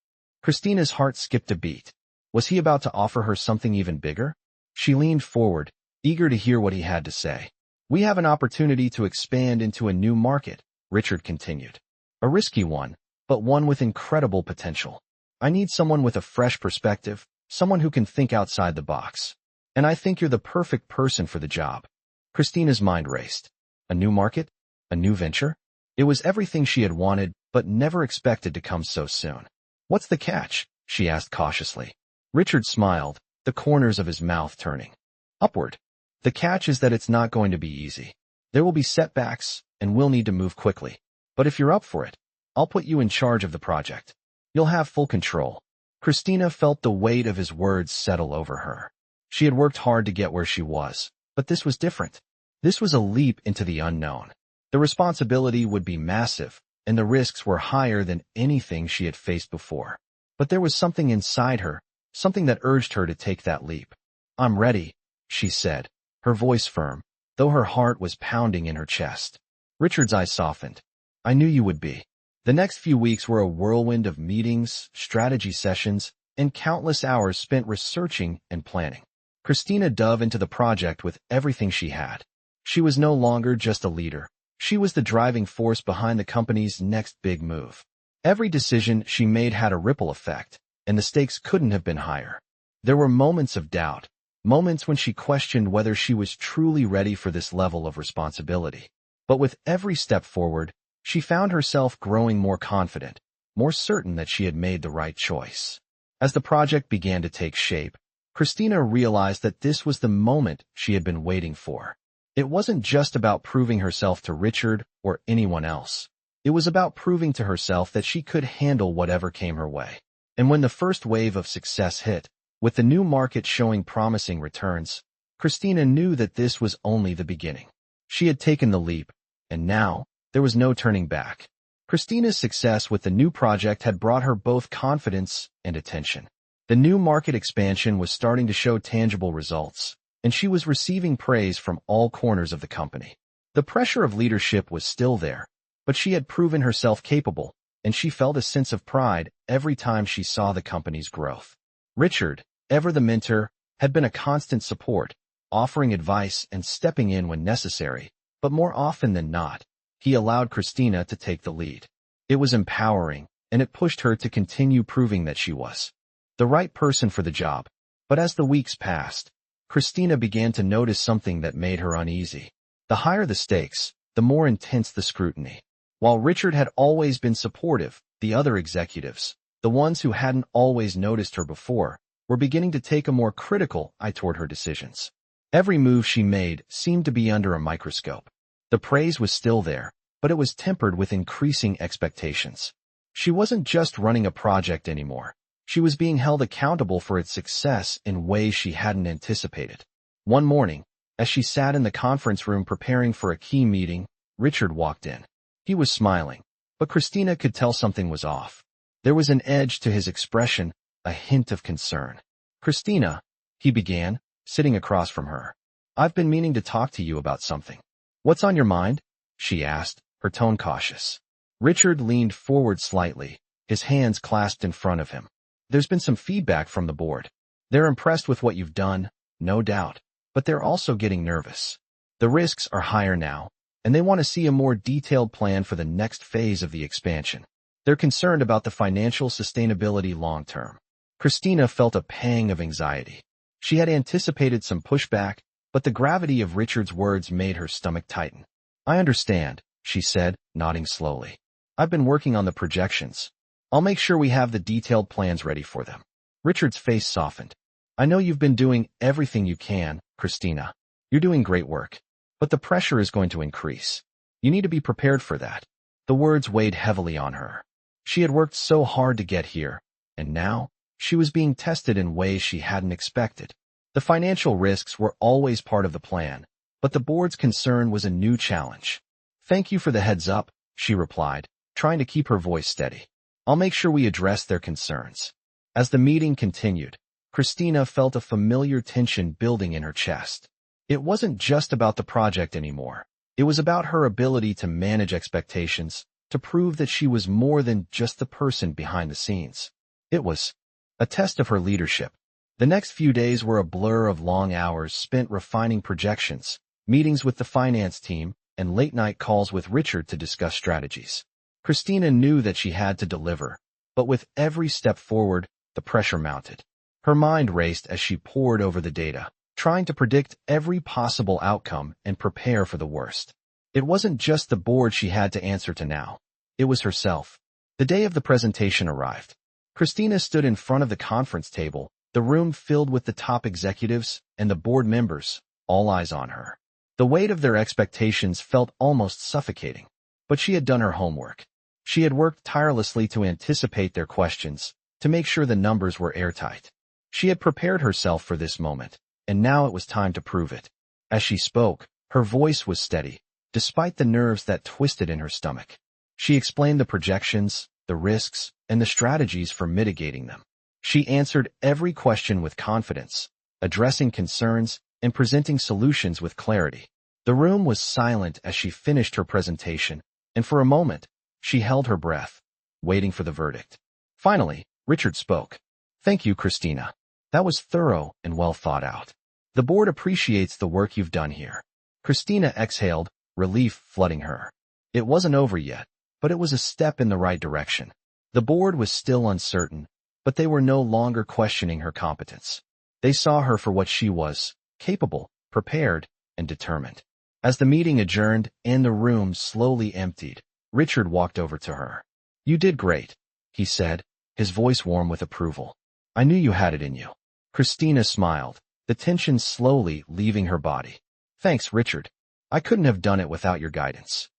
Christina's heart skipped a beat. Was he about to offer her something even bigger? She leaned forward, eager to hear what he had to say. "We have an opportunity to expand into a new market," Richard continued. "A risky one, but one with incredible potential. I need someone with a fresh perspective, someone who can think outside the box. And I think you're the perfect person for the job." Christina's mind raced. A new market? A new venture? It was everything she had wanted, but never expected to come so soon. "What's the catch?" she asked cautiously. Richard smiled, the corners of his mouth turning upward. The catch is that it's not going to be easy. There will be setbacks, and we'll need to move quickly. But if you're up for it, I'll put you in charge of the project. You'll have full control. Christina felt the weight of his words settle over her. She had worked hard to get where she was, but this was different. This was a leap into the unknown. The responsibility would be massive, and the risks were higher than anything she had faced before. But there was something inside her, something that urged her to take that leap. "I'm ready," she said, her voice firm, though her heart was pounding in her chest. Richard's eyes softened. "I knew you would be." The next few weeks were a whirlwind of meetings, strategy sessions, and countless hours spent researching and planning. Christina dove into the project with everything she had. She was no longer just a leader. She was the driving force behind the company's next big move. Every decision she made had a ripple effect, and the stakes couldn't have been higher. There were moments of doubt, moments when she questioned whether she was truly ready for this level of responsibility. But with every step forward, she found herself growing more confident, more certain that she had made the right choice. As the project began to take shape, Christina realized that this was the moment she had been waiting for. It wasn't just about proving herself to Richard or anyone else. It was about proving to herself that she could handle whatever came her way. And when the first wave of success hit, with the new market showing promising returns, Christina knew that this was only the beginning. She had taken the leap, and now, there was no turning back. Christina's success with the new project had brought her both confidence and attention. The new market expansion was starting to show tangible results, and she was receiving praise from all corners of the company. The pressure of leadership was still there, but she had proven herself capable, and she felt a sense of pride every time she saw the company's growth. Richard, ever the mentor, had been a constant support, offering advice and stepping in when necessary, but more often than not, he allowed Christina to take the lead. It was empowering, and it pushed her to continue proving that she was the right person for the job. But as the weeks passed, Christina began to notice something that made her uneasy. The higher the stakes, the more intense the scrutiny. While Richard had always been supportive, the other executives, the ones who hadn't always noticed her before, were beginning to take a more critical eye toward her decisions. Every move she made seemed to be under a microscope. The praise was still there, but it was tempered with increasing expectations. She wasn't just running a project anymore. She was being held accountable for its success in ways she hadn't anticipated. One morning, as she sat in the conference room preparing for a key meeting, Richard walked in. He was smiling, but Christina could tell something was off. There was an edge to his expression, a hint of concern. "Christina," he began, sitting across from her. "I've been meaning to talk to you about something." "What's on your mind?" she asked, her tone cautious. Richard leaned forward slightly, his hands clasped in front of him. "There's been some feedback from the board. They're impressed with what you've done, no doubt, but they're also getting nervous. The risks are higher now, and they want to see a more detailed plan for the next phase of the expansion. They're concerned about the financial sustainability long-term." Christina felt a pang of anxiety. She had anticipated some pushback, but the gravity of Richard's words made her stomach tighten. "I understand," she said, nodding slowly. "I've been working on the projections. I'll make sure we have the detailed plans ready for them." Richard's face softened. "I know you've been doing everything you can, Christina. You're doing great work. But the pressure is going to increase. You need to be prepared for that." The words weighed heavily on her. She had worked so hard to get here, and now, she was being tested in ways she hadn't expected. The financial risks were always part of the plan, but the board's concern was a new challenge. "Thank you for the heads up," she replied, trying to keep her voice steady. "I'll make sure we address their concerns." As the meeting continued, Christina felt a familiar tension building in her chest. It wasn't just about the project anymore. It was about her ability to manage expectations, to prove that she was more than just the person behind the scenes. It was a test of her leadership. The next few days were a blur of long hours spent refining projections, meetings with the finance team, and late-night calls with Richard to discuss strategies. Christina knew that she had to deliver, but with every step forward, the pressure mounted. Her mind raced as she pored over the data, trying to predict every possible outcome and prepare for the worst. It wasn't just the board she had to answer to now. It was herself. The day of the presentation arrived. Christina stood in front of the conference table, the room filled with the top executives and the board members, all eyes on her. The weight of their expectations felt almost suffocating, but she had done her homework. She had worked tirelessly to anticipate their questions, to make sure the numbers were airtight. She had prepared herself for this moment, and now it was time to prove it. As she spoke, her voice was steady, despite the nerves that twisted in her stomach. She explained the projections, the risks, and the strategies for mitigating them. She answered every question with confidence, addressing concerns and presenting solutions with clarity. The room was silent as she finished her presentation, and for a moment, she held her breath, waiting for the verdict. Finally, Richard spoke. "Thank you, Christina. That was thorough and well thought out. The board appreciates the work you've done here." Christina exhaled, relief flooding her. It wasn't over yet, but it was a step in the right direction. The board was still uncertain, but they were no longer questioning her competence. They saw her for what she was, capable, prepared, and determined. As the meeting adjourned and the room slowly emptied, Richard walked over to her. "You did great," he said, his voice warm with approval. "I knew you had it in you." Christina smiled, the tension slowly leaving her body. "Thanks, Richard. I couldn't have done it without your guidance."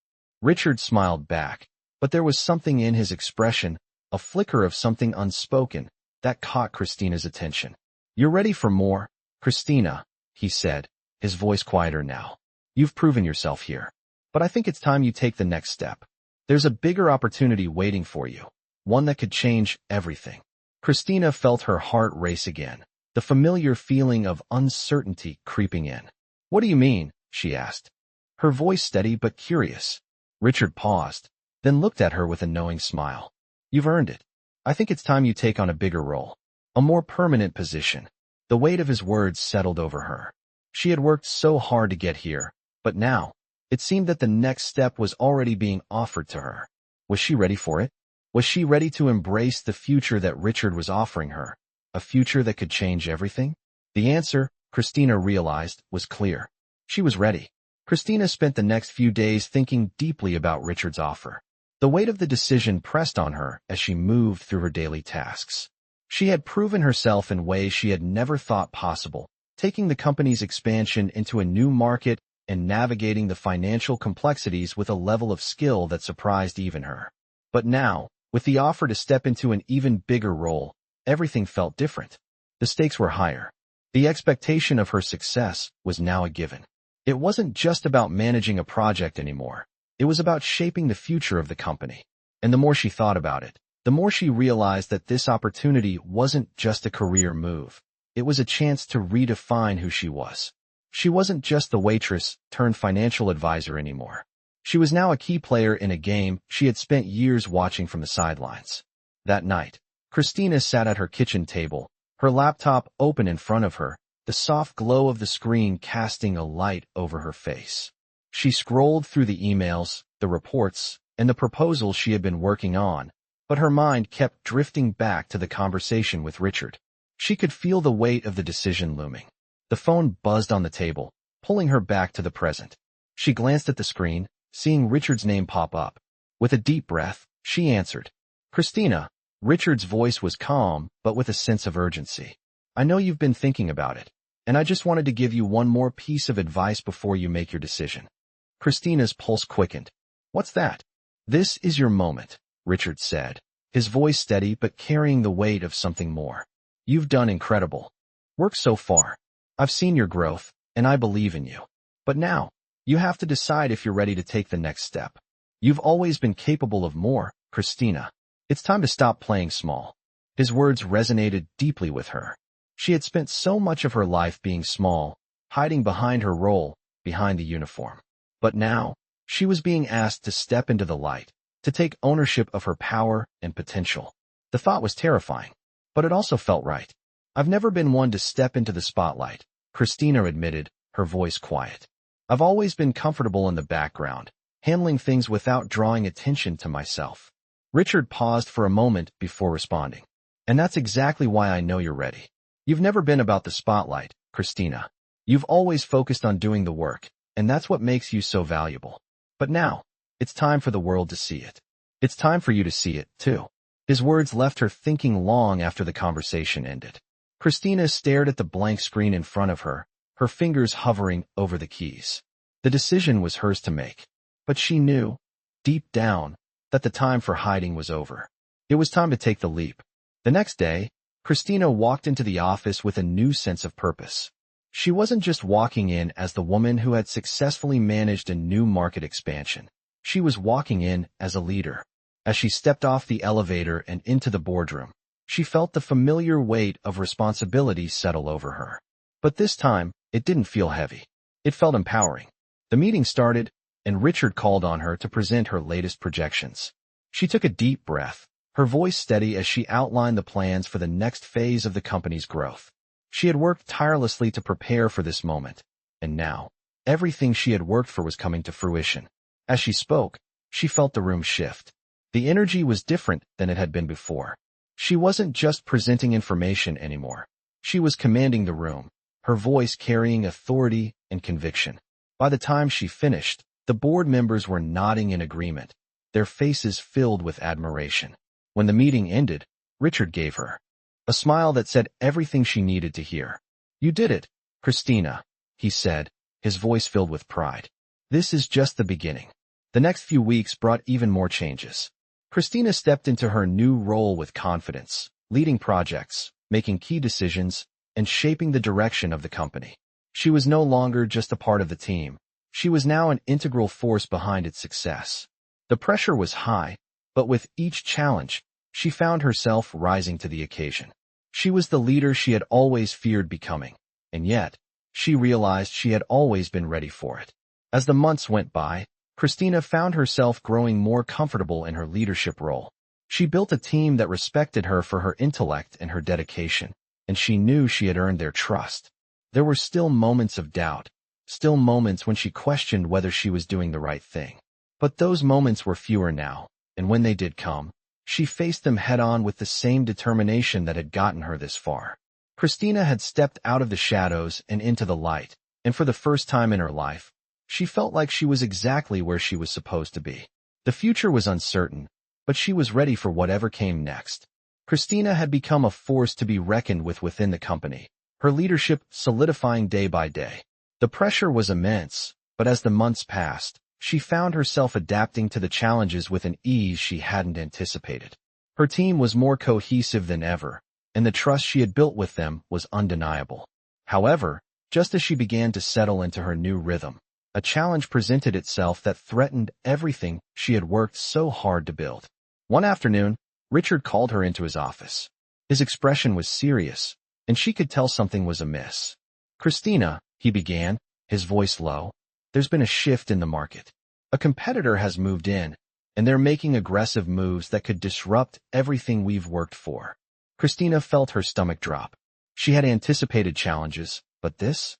Richard smiled back, but there was something in his expression, a flicker of something unspoken, that caught Christina's attention. "You're ready for more, Christina," he said, his voice quieter now. "You've proven yourself here, but I think it's time you take the next step. There's a bigger opportunity waiting for you, one that could change everything." Christina felt her heart race again, the familiar feeling of uncertainty creeping in. "What do you mean?" she asked, her voice steady but curious. Richard paused, then looked at her with a knowing smile. "You've earned it. I think it's time you take on a bigger role, a more permanent position." The weight of his words settled over her. She had worked so hard to get here, but now, it seemed that the next step was already being offered to her. Was she ready for it? Was she ready to embrace the future that Richard was offering her, a future that could change everything? The answer, Christina realized, was clear. She was ready. Christina spent the next few days thinking deeply about Richard's offer. The weight of the decision pressed on her as she moved through her daily tasks. She had proven herself in ways she had never thought possible, taking the company's expansion into a new market and navigating the financial complexities with a level of skill that surprised even her. But now, with the offer to step into an even bigger role, everything felt different. The stakes were higher. The expectation of her success was now a given. It wasn't just about managing a project anymore. It was about shaping the future of the company. And the more she thought about it, the more she realized that this opportunity wasn't just a career move. It was a chance to redefine who she was. She wasn't just the waitress turned financial advisor anymore. She was now a key player in a game she had spent years watching from the sidelines. That night, Christina sat at her kitchen table, her laptop open in front of her, the soft glow of the screen casting a light over her face. She scrolled through the emails, the reports, and the proposals she had been working on, but her mind kept drifting back to the conversation with Richard. She could feel the weight of the decision looming. The phone buzzed on the table, pulling her back to the present. She glanced at the screen, seeing Richard's name pop up. With a deep breath, she answered. "Christina." Richard's voice was calm, but with a sense of urgency. "I know you've been thinking about it, and I just wanted to give you one more piece of advice before you make your decision." Christina's pulse quickened. "What's that?" "This is your moment," Richard said, his voice steady but carrying the weight of something more. "You've done incredible work so far. I've seen your growth, and I believe in you. But now, you have to decide if you're ready to take the next step. You've always been capable of more, Christina. It's time to stop playing small." His words resonated deeply with her. She had spent so much of her life being small, hiding behind her role, behind the uniform. But now, she was being asked to step into the light, to take ownership of her power and potential. The thought was terrifying, but it also felt right. "I've never been one to step into the spotlight," Christina admitted, her voice quiet. "I've always been comfortable in the background, handling things without drawing attention to myself." Richard paused for a moment before responding. "And that's exactly why I know you're ready. You've never been about the spotlight, Christina. You've always focused on doing the work, and that's what makes you so valuable. But now, it's time for the world to see it. It's time for you to see it, too." His words left her thinking long after the conversation ended. Christina stared at the blank screen in front of her, her fingers hovering over the keys. The decision was hers to make. But she knew, deep down, that the time for hiding was over. It was time to take the leap. The next day, Christina walked into the office with a new sense of purpose. She wasn't just walking in as the woman who had successfully managed a new market expansion. She was walking in as a leader. As she stepped off the elevator and into the boardroom, she felt the familiar weight of responsibility settle over her. But this time, it didn't feel heavy. It felt empowering. The meeting started, and Richard called on her to present her latest projections. She took a deep breath, her voice steady as she outlined the plans for the next phase of the company's growth. She had worked tirelessly to prepare for this moment, and now, everything she had worked for was coming to fruition. As she spoke, she felt the room shift. The energy was different than it had been before. She wasn't just presenting information anymore. She was commanding the room, her voice carrying authority and conviction. By the time she finished, the board members were nodding in agreement, their faces filled with admiration. When the meeting ended, Richard gave her a smile that said everything she needed to hear. "You did it, Christina," he said, his voice filled with pride. "This is just the beginning." The next few weeks brought even more changes. Christina stepped into her new role with confidence, leading projects, making key decisions, and shaping the direction of the company. She was no longer just a part of the team. She was now an integral force behind its success. The pressure was high, but with each challenge, she found herself rising to the occasion. She was the leader she had always feared becoming, and yet, she realized she had always been ready for it. As the months went by, Christina found herself growing more comfortable in her leadership role. She built a team that respected her for her intellect and her dedication, and she knew she had earned their trust. There were still moments of doubt, still moments when she questioned whether she was doing the right thing. But those moments were fewer now, and when they did come, she faced them head-on with the same determination that had gotten her this far. Christina had stepped out of the shadows and into the light, and for the first time in her life, she felt like she was exactly where she was supposed to be. The future was uncertain, but she was ready for whatever came next. Christina had become a force to be reckoned with within the company, her leadership solidifying day by day. The pressure was immense, but as the months passed, she found herself adapting to the challenges with an ease she hadn't anticipated. Her team was more cohesive than ever, and the trust she had built with them was undeniable. However, just as she began to settle into her new rhythm, a challenge presented itself that threatened everything she had worked so hard to build. One afternoon, Richard called her into his office. His expression was serious, and she could tell something was amiss. "Christina," he began, his voice low, "there's been a shift in the market. A competitor has moved in, and they're making aggressive moves that could disrupt everything we've worked for." Christina felt her stomach drop. She had anticipated challenges, but this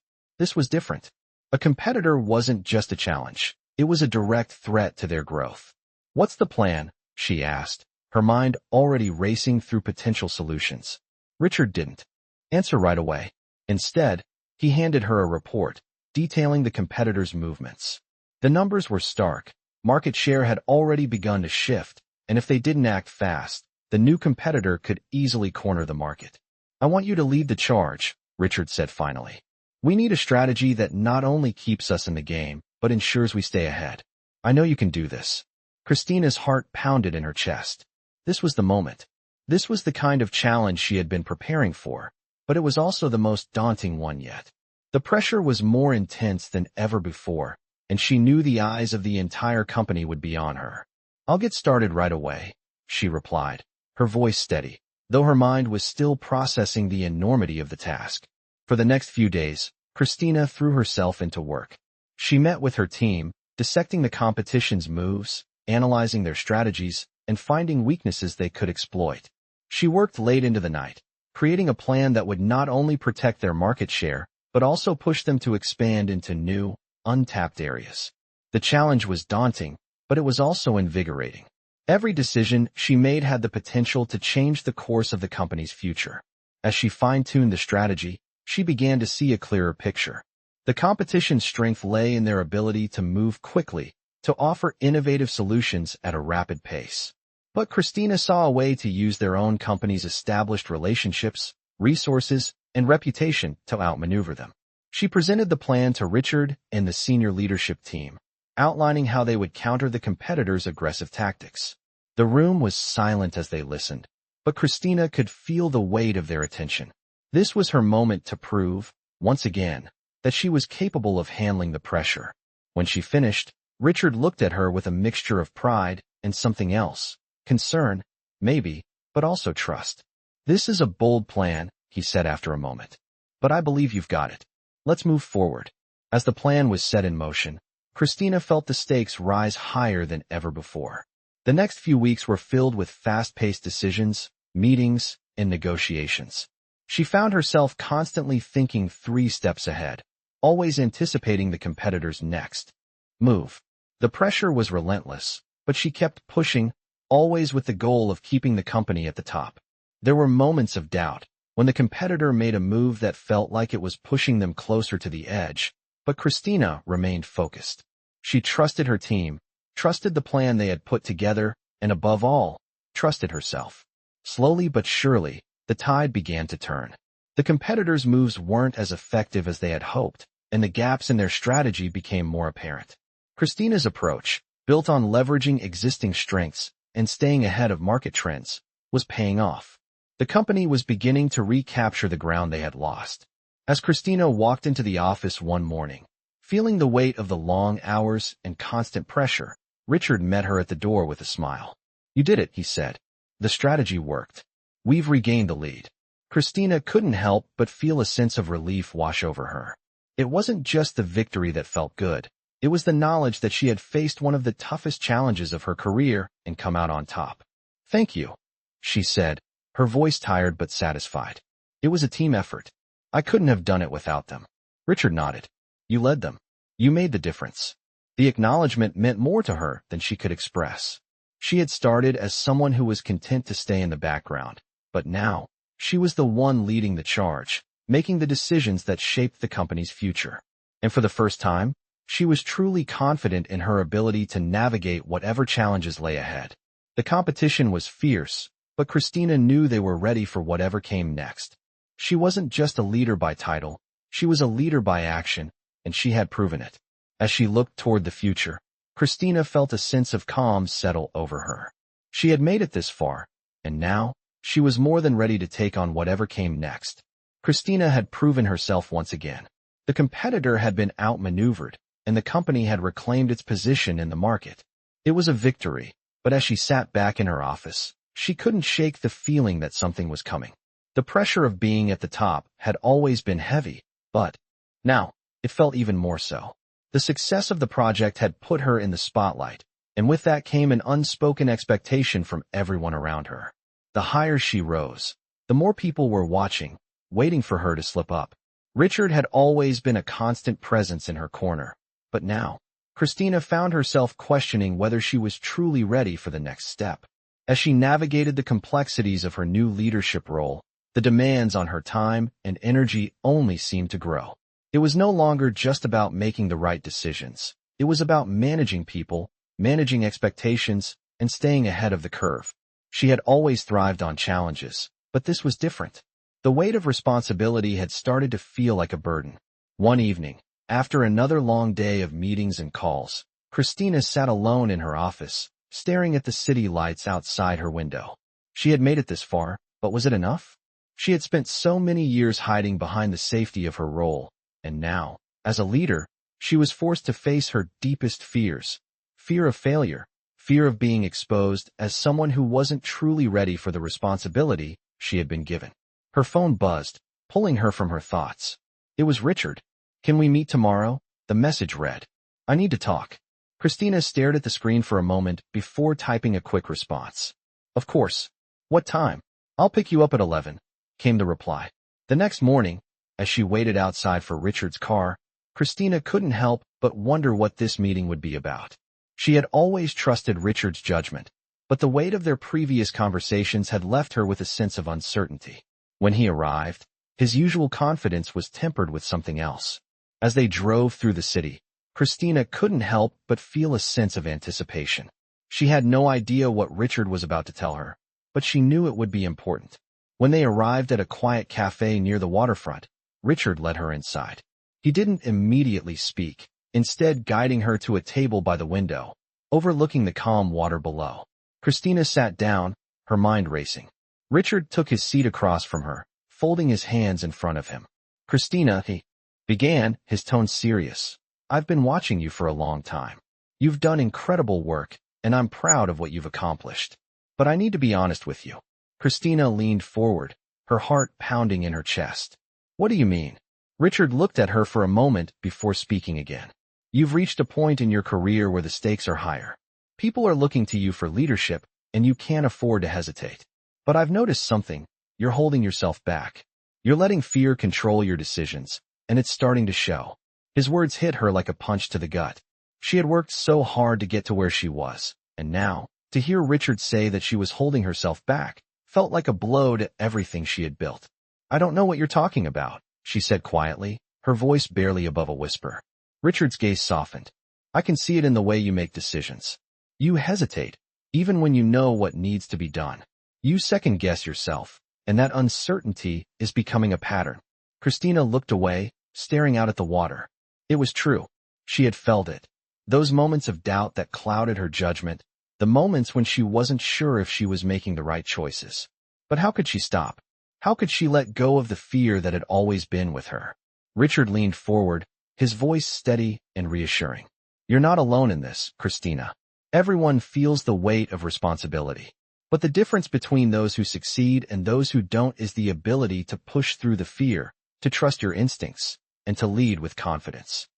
was different. A competitor wasn't just a challenge. It was a direct threat to their growth. "What's the plan?" she asked, her mind already racing through potential solutions. Richard didn't answer right away. Instead, he handed her a report, detailing the competitor's movements. The numbers were stark. Market share had already begun to shift, and if they didn't act fast, the new competitor could easily corner the market. "I want you to lead the charge," Richard said finally. "We need a strategy that not only keeps us in the game, but ensures we stay ahead. I know you can do this." Christina's heart pounded in her chest. This was the moment. This was the kind of challenge she had been preparing for, but it was also the most daunting one yet. The pressure was more intense than ever before, and she knew the eyes of the entire company would be on her. "I'll get started right away," she replied, her voice steady, though her mind was still processing the enormity of the task. For the next few days, Christina threw herself into work. She met with her team, dissecting the competition's moves, analyzing their strategies, and finding weaknesses they could exploit. She worked late into the night, creating a plan that would not only protect their market share, but also push them to expand into new, untapped areas. The challenge was daunting, but it was also invigorating. Every decision she made had the potential to change the course of the company's future. As she fine-tuned the strategy, she began to see a clearer picture. The competition's strength lay in their ability to move quickly, to offer innovative solutions at a rapid pace. But Christina saw a way to use their own company's established relationships, resources, and reputation to outmaneuver them. She presented the plan to Richard and the senior leadership team, outlining how they would counter the competitors' aggressive tactics. The room was silent as they listened, but Christina could feel the weight of their attention. This was her moment to prove, once again, that she was capable of handling the pressure. When she finished, Richard looked at her with a mixture of pride and something else. Concern, maybe, but also trust. "This is a bold plan," he said after a moment. "But I believe you've got it. Let's move forward." As the plan was set in motion, Christina felt the stakes rise higher than ever before. The next few weeks were filled with fast-paced decisions, meetings, and negotiations. She found herself constantly thinking 3 steps ahead, always anticipating the competitor's next move. The pressure was relentless, but she kept pushing, always with the goal of keeping the company at the top. There were moments of doubt, when the competitor made a move that felt like it was pushing them closer to the edge, but Christina remained focused. She trusted her team, trusted the plan they had put together, and above all, trusted herself. Slowly but surely, the tide began to turn. The competitors' moves weren't as effective as they had hoped, and the gaps in their strategy became more apparent. Christina's approach, built on leveraging existing strengths and staying ahead of market trends, was paying off. The company was beginning to recapture the ground they had lost. As Christina walked into the office one morning, feeling the weight of the long hours and constant pressure, Richard met her at the door with a smile. "You did it," he said. "The strategy worked. We've regained the lead." Christina couldn't help but feel a sense of relief wash over her. It wasn't just the victory that felt good. It was the knowledge that she had faced one of the toughest challenges of her career and come out on top. "Thank you," she said, her voice tired but satisfied. "It was a team effort. I couldn't have done it without them." Richard nodded. "You led them. You made the difference." The acknowledgement meant more to her than she could express. She had started as someone who was content to stay in the background, but now, she was the one leading the charge, making the decisions that shaped the company's future. And for the first time, she was truly confident in her ability to navigate whatever challenges lay ahead. The competition was fierce, but Christina knew they were ready for whatever came next. She wasn't just a leader by title, she was a leader by action, and she had proven it. As she looked toward the future, Christina felt a sense of calm settle over her. She had made it this far, and now, she was more than ready to take on whatever came next. Christina had proven herself once again. The competitor had been outmaneuvered, and the company had reclaimed its position in the market. It was a victory, but as she sat back in her office, she couldn't shake the feeling that something was coming. The pressure of being at the top had always been heavy, but now, it felt even more so. The success of the project had put her in the spotlight, and with that came an unspoken expectation from everyone around her. The higher she rose, the more people were watching, waiting for her to slip up. Richard had always been a constant presence in her corner, but now, Christina found herself questioning whether she was truly ready for the next step. As she navigated the complexities of her new leadership role, the demands on her time and energy only seemed to grow. It was no longer just about making the right decisions. It was about managing people, managing expectations, and staying ahead of the curve. She had always thrived on challenges, but this was different. The weight of responsibility had started to feel like a burden. One evening, after another long day of meetings and calls, Christina sat alone in her office, staring at the city lights outside her window. She had made it this far, but was it enough? She had spent so many years hiding behind the safety of her role, and now, as a leader, she was forced to face her deepest fears. Fear of failure, fear of being exposed as someone who wasn't truly ready for the responsibility she had been given. Her phone buzzed, pulling her from her thoughts. It was Richard. "Can we meet tomorrow?" the message read. "I need to talk." Christina stared at the screen for a moment before typing a quick response. "Of course. What time?" "I'll pick you up at 11, came the reply. The next morning, as she waited outside for Richard's car, Christina couldn't help but wonder what this meeting would be about. She had always trusted Richard's judgment, but the weight of their previous conversations had left her with a sense of uncertainty. When he arrived, his usual confidence was tempered with something else. As they drove through the city, Christina couldn't help but feel a sense of anticipation. She had no idea what Richard was about to tell her, but she knew it would be important. When they arrived at a quiet cafe near the waterfront, Richard led her inside. He didn't immediately speak, instead guiding her to a table by the window, overlooking the calm water below. Christina sat down, her mind racing. Richard took his seat across from her, folding his hands in front of him. Christina, he began, his tone serious. I've been watching you for a long time. You've done incredible work, and I'm proud of what you've accomplished. But I need to be honest with you. Christina leaned forward, her heart pounding in her chest. What do you mean? Richard looked at her for a moment before speaking again. You've reached a point in your career where the stakes are higher. People are looking to you for leadership, and you can't afford to hesitate. But I've noticed something. You're holding yourself back. You're letting fear control your decisions, and it's starting to show. His words hit her like a punch to the gut. She had worked so hard to get to where she was, and now, to hear Richard say that she was holding herself back, felt like a blow to everything she had built. I don't know what you're talking about, she said quietly, her voice barely above a whisper. Richard's gaze softened. I can see it in the way you make decisions. You hesitate, even when you know what needs to be done. You second-guess yourself, and that uncertainty is becoming a pattern. Christina looked away, staring out at the water. It was true. She had felt it. Those moments of doubt that clouded her judgment, the moments when she wasn't sure if she was making the right choices. But how could she stop? How could she let go of the fear that had always been with her? Richard leaned forward, his voice steady and reassuring. You're not alone in this, Christina. Everyone feels the weight of responsibility. But the difference between those who succeed and those who don't is the ability to push through the fear, to trust your instincts, and to lead with confidence.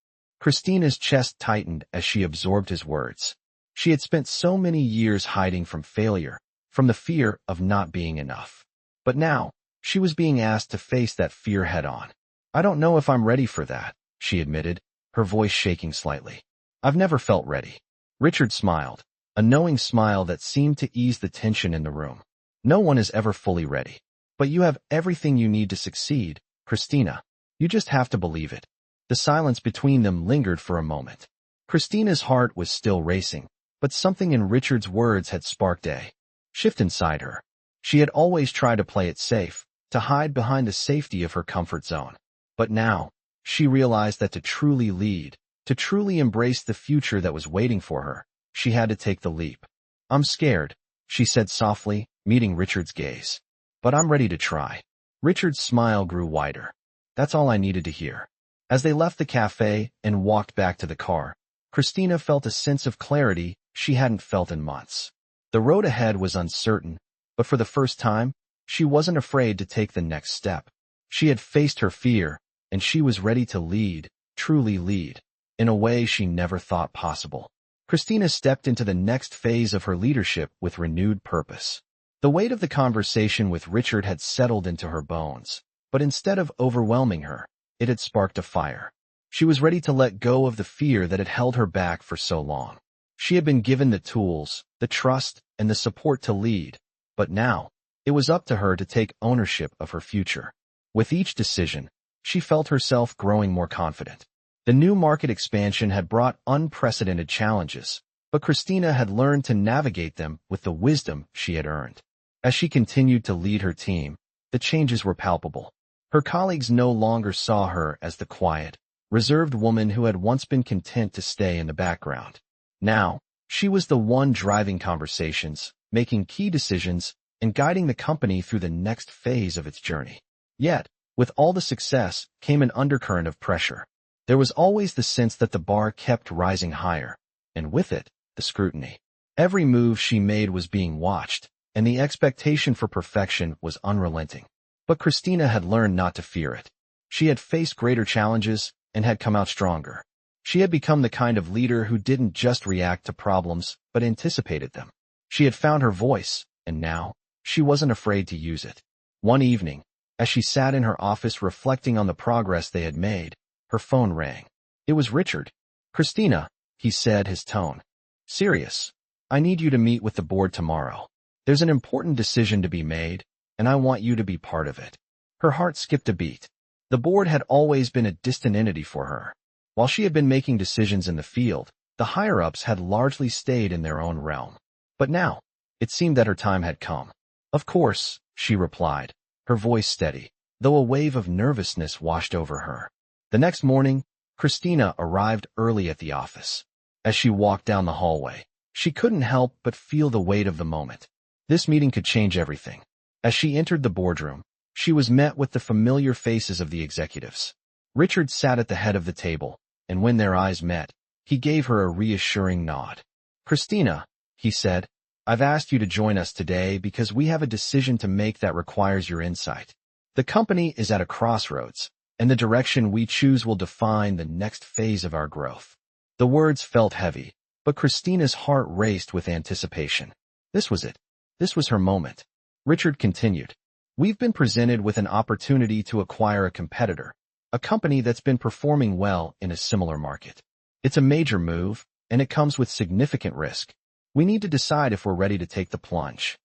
Christina's chest tightened as she absorbed his words. She had spent so many years hiding from failure, from the fear of not being enough. But now, she was being asked to face that fear head-on. I don't know if I'm ready for that, she admitted, her voice shaking slightly. I've never felt ready. Richard smiled, a knowing smile that seemed to ease the tension in the room. No one is ever fully ready. But you have everything you need to succeed, Christina. You just have to believe it. The silence between them lingered for a moment. Christina's heart was still racing, but something in Richard's words had sparked a shift inside her. She had always tried to play it safe, to hide behind the safety of her comfort zone. But now, she realized that to truly lead, to truly embrace the future that was waiting for her, she had to take the leap. I'm scared, she said softly, meeting Richard's gaze. But I'm ready to try. Richard's smile grew wider. That's all I needed to hear. As they left the cafe and walked back to the car, Christina felt a sense of clarity she hadn't felt in months. The road ahead was uncertain, but for the first time, she wasn't afraid to take the next step. She had faced her fear, and she was ready to lead, truly lead, in a way she never thought possible. Christina stepped into the next phase of her leadership with renewed purpose. The weight of the conversation with Richard had settled into her bones, but instead of overwhelming her, it had sparked a fire. She was ready to let go of the fear that had held her back for so long. She had been given the tools, the trust, and the support to lead, but now, it was up to her to take ownership of her future. With each decision, she felt herself growing more confident. The new market expansion had brought unprecedented challenges, but Christina had learned to navigate them with the wisdom she had earned. As she continued to lead her team, the changes were palpable. Her colleagues no longer saw her as the quiet, reserved woman who had once been content to stay in the background. Now, she was the one driving conversations, making key decisions, and guiding the company through the next phase of its journey. Yet, with all the success came an undercurrent of pressure. There was always the sense that the bar kept rising higher, and with it, the scrutiny. Every move she made was being watched, and the expectation for perfection was unrelenting. But Christina had learned not to fear it. She had faced greater challenges and had come out stronger. She had become the kind of leader who didn't just react to problems, but anticipated them. She had found her voice, and now, she wasn't afraid to use it. One evening, as she sat in her office reflecting on the progress they had made, her phone rang. It was Richard. Christina, he said, his tone serious. I need you to meet with the board tomorrow. There's an important decision to be made, and I want you to be part of it. Her heart skipped a beat. The board had always been a distant entity for her. While she had been making decisions in the field, the higher-ups had largely stayed in their own realm. But now, it seemed that her time had come. Of course, she replied, her voice steady, though a wave of nervousness washed over her. The next morning, Christina arrived early at the office. As she walked down the hallway, she couldn't help but feel the weight of the moment. This meeting could change everything. As she entered the boardroom, she was met with the familiar faces of the executives. Richard sat at the head of the table, and when their eyes met, he gave her a reassuring nod. "Christina," he said, "I've asked you to join us today because we have a decision to make that requires your insight. The company is at a crossroads, and the direction we choose will define the next phase of our growth." The words felt heavy, but Christina's heart raced with anticipation. This was it. This was her moment. Richard continued, "We've been presented with an opportunity to acquire a competitor, a company that's been performing well in a similar market. It's a major move, and it comes with significant risk. We need to decide if we're ready to take the plunge."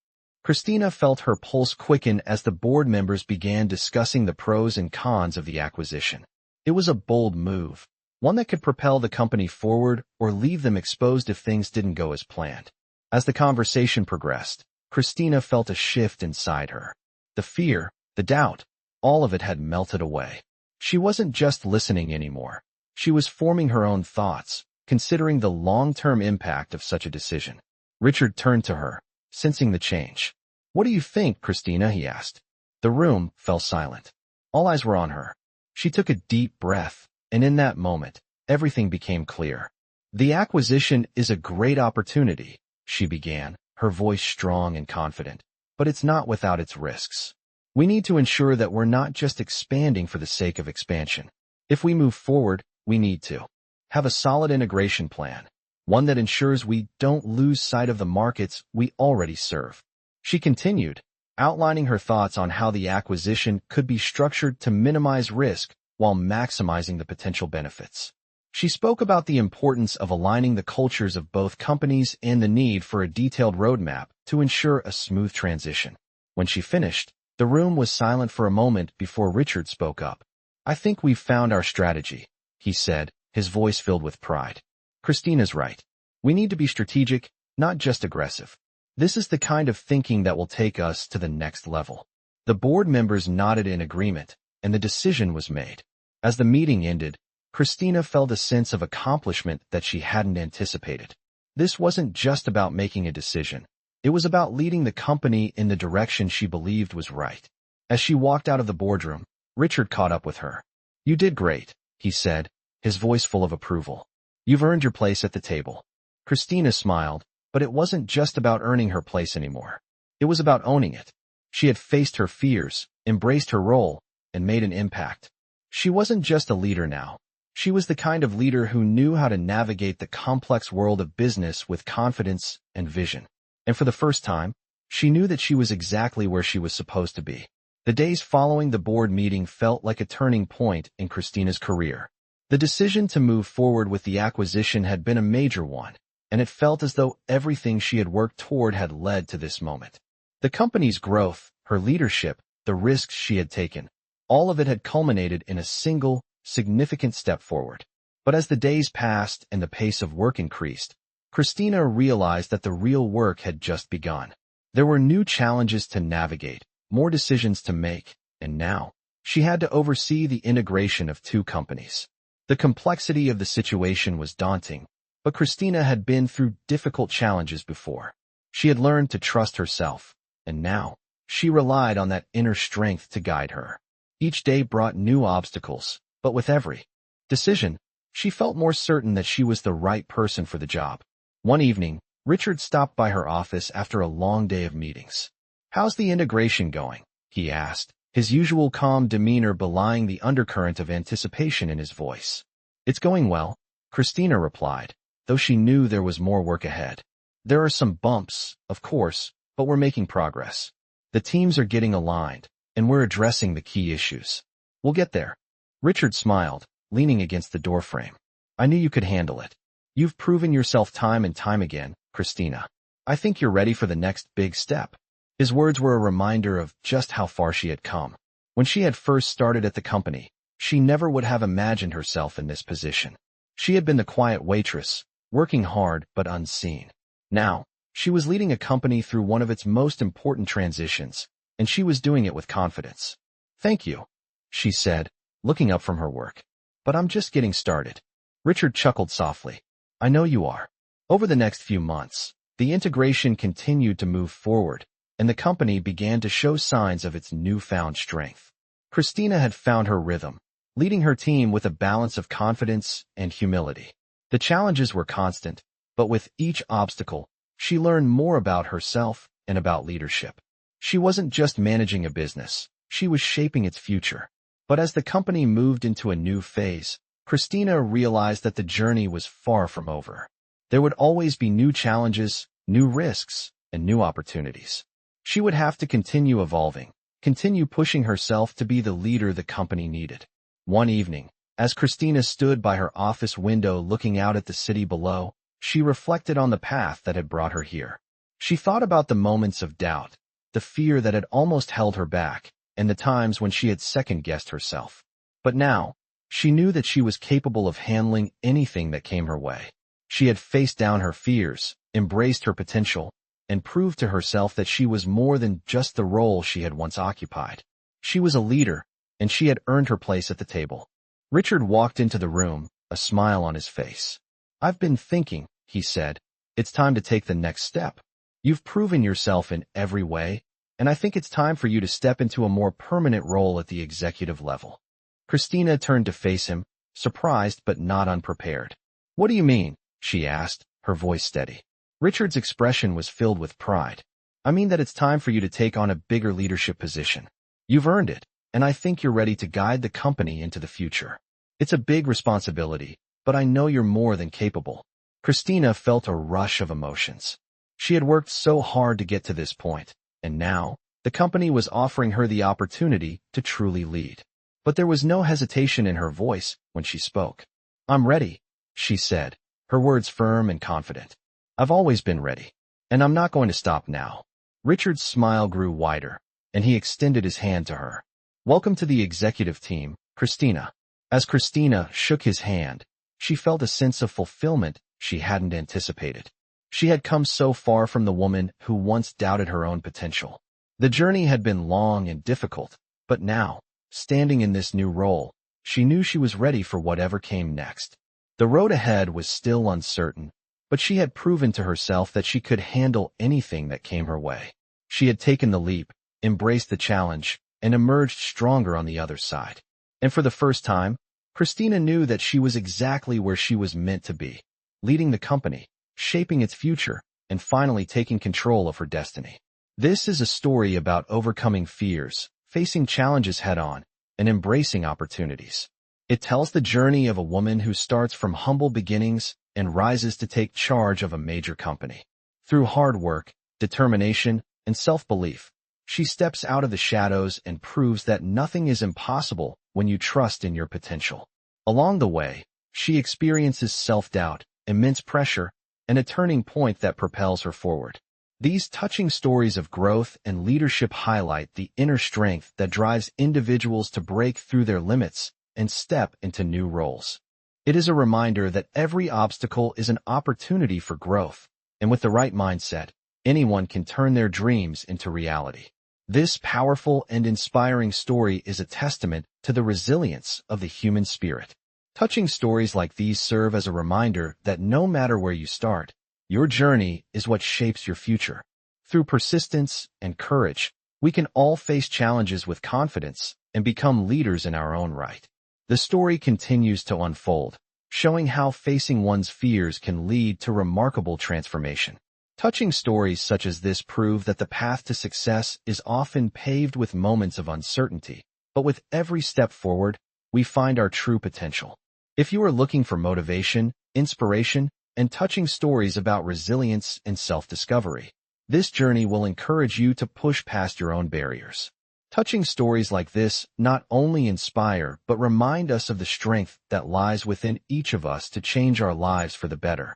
Christina felt her pulse quicken as the board members began discussing the pros and cons of the acquisition. It was a bold move, one that could propel the company forward or leave them exposed if things didn't go as planned. As the conversation progressed, Christina felt a shift inside her. The fear, the doubt, all of it had melted away. She wasn't just listening anymore. She was forming her own thoughts, considering the long-term impact of such a decision. Richard turned to her, sensing the change. "What do you think, Christina?" he asked. The room fell silent. All eyes were on her. She took a deep breath, and in that moment, everything became clear. "The acquisition is a great opportunity," she began, her voice strong and confident, "but it's not without its risks. We need to ensure that we're not just expanding for the sake of expansion. If we move forward, we need to have a solid integration plan, one that ensures we don't lose sight of the markets we already serve." She continued, outlining her thoughts on how the acquisition could be structured to minimize risk while maximizing the potential benefits. She spoke about the importance of aligning the cultures of both companies and the need for a detailed roadmap to ensure a smooth transition. When she finished, the room was silent for a moment before Richard spoke up. "I think we've found our strategy," he said, his voice filled with pride. "Christina's right. We need to be strategic, not just aggressive. This is the kind of thinking that will take us to the next level." The board members nodded in agreement, and the decision was made. As the meeting ended, Christina felt a sense of accomplishment that she hadn't anticipated. This wasn't just about making a decision. It was about leading the company in the direction she believed was right. As she walked out of the boardroom, Richard caught up with her. "You did great," he said, his voice full of approval. "You've earned your place at the table." Christina smiled, but it wasn't just about earning her place anymore. It was about owning it. She had faced her fears, embraced her role, and made an impact. She wasn't just a leader now. She was the kind of leader who knew how to navigate the complex world of business with confidence and vision. And for the first time, she knew that she was exactly where she was supposed to be. The days following the board meeting felt like a turning point in Christina's career. The decision to move forward with the acquisition had been a major one, and it felt as though everything she had worked toward had led to this moment. The company's growth, her leadership, the risks she had taken, all of it had culminated in a single, significant step forward. But as the days passed and the pace of work increased, Christina realized that the real work had just begun. There were new challenges to navigate, more decisions to make, and now, she had to oversee the integration of two companies. The complexity of the situation was daunting, but Christina had been through difficult challenges before. She had learned to trust herself, and now, she relied on that inner strength to guide her. Each day brought new obstacles, but with every decision, she felt more certain that she was the right person for the job. One evening, Richard stopped by her office after a long day of meetings. "How's the integration going?" he asked, his usual calm demeanor belying the undercurrent of anticipation in his voice. "It's going well," Christina replied, though she knew there was more work ahead. "There are some bumps, of course, but we're making progress. The teams are getting aligned, and we're addressing the key issues. We'll get there." Richard smiled, leaning against the doorframe. "I knew you could handle it. You've proven yourself time and time again, Christina. I think you're ready for the next big step." His words were a reminder of just how far she had come. When she had first started at the company, she never would have imagined herself in this position. She had been the quiet waitress, working hard but unseen. Now, she was leading a company through one of its most important transitions, and she was doing it with confidence. "Thank you," she said, looking up from her work. "But I'm just getting started." Richard chuckled softly. "I know you are." Over the next few months, the integration continued to move forward, and the company began to show signs of its newfound strength. Christina had found her rhythm, leading her team with a balance of confidence and humility. The challenges were constant, but with each obstacle, she learned more about herself and about leadership. She wasn't just managing a business, she was shaping its future. But as the company moved into a new phase, Christina realized that the journey was far from over. There would always be new challenges, new risks, and new opportunities. She would have to continue evolving, continue pushing herself to be the leader the company needed. One evening, as Christina stood by her office window looking out at the city below, she reflected on the path that had brought her here. She thought about the moments of doubt, the fear that had almost held her back, and the times when she had second-guessed herself. But now, she knew that she was capable of handling anything that came her way. She had faced down her fears, embraced her potential, and proved to herself that she was more than just the role she had once occupied. She was a leader, and she had earned her place at the table. Richard walked into the room, a smile on his face. "I've been thinking," he said. "It's time to take the next step. You've proven yourself in every way, and I think it's time for you to step into a more permanent role at the executive level." Christina turned to face him, surprised but not unprepared. "What do you mean?" she asked, her voice steady. Richard's expression was filled with pride. "I mean that it's time for you to take on a bigger leadership position. You've earned it, and I think you're ready to guide the company into the future. It's a big responsibility, but I know you're more than capable." Christina felt a rush of emotions. She had worked so hard to get to this point, and now, the company was offering her the opportunity to truly lead. But there was no hesitation in her voice when she spoke. "I'm ready," she said, her words firm and confident. "I've always been ready, and I'm not going to stop now." Richard's smile grew wider, and he extended his hand to her. "Welcome to the executive team, Christina." As Christina shook his hand, she felt a sense of fulfillment she hadn't anticipated. She had come so far from the woman who once doubted her own potential. The journey had been long and difficult, but now, standing in this new role, she knew she was ready for whatever came next. The road ahead was still uncertain, but she had proven to herself that she could handle anything that came her way. She had taken the leap, embraced the challenge, and emerged stronger on the other side. And for the first time, Christina knew that she was exactly where she was meant to be, leading the company, shaping its future, and finally taking control of her destiny. This is a story about overcoming fears, facing challenges head-on, and embracing opportunities. It tells the journey of a woman who starts from humble beginnings and rises to take charge of a major company. Through hard work, determination, and self-belief, she steps out of the shadows and proves that nothing is impossible when you trust in your potential. Along the way, she experiences self-doubt, immense pressure, and a turning point that propels her forward. These touching stories of growth and leadership highlight the inner strength that drives individuals to break through their limits and step into new roles. It is a reminder that every obstacle is an opportunity for growth, and with the right mindset, anyone can turn their dreams into reality. This powerful and inspiring story is a testament to the resilience of the human spirit. Touching stories like these serve as a reminder that no matter where you start, your journey is what shapes your future. Through persistence and courage, we can all face challenges with confidence and become leaders in our own right. The story continues to unfold, showing how facing one's fears can lead to remarkable transformation. Touching stories such as this prove that the path to success is often paved with moments of uncertainty, but with every step forward, we find our true potential. If you are looking for motivation, inspiration, and touching stories about resilience and self-discovery, this journey will encourage you to push past your own barriers. Touching stories like this not only inspire but remind us of the strength that lies within each of us to change our lives for the better.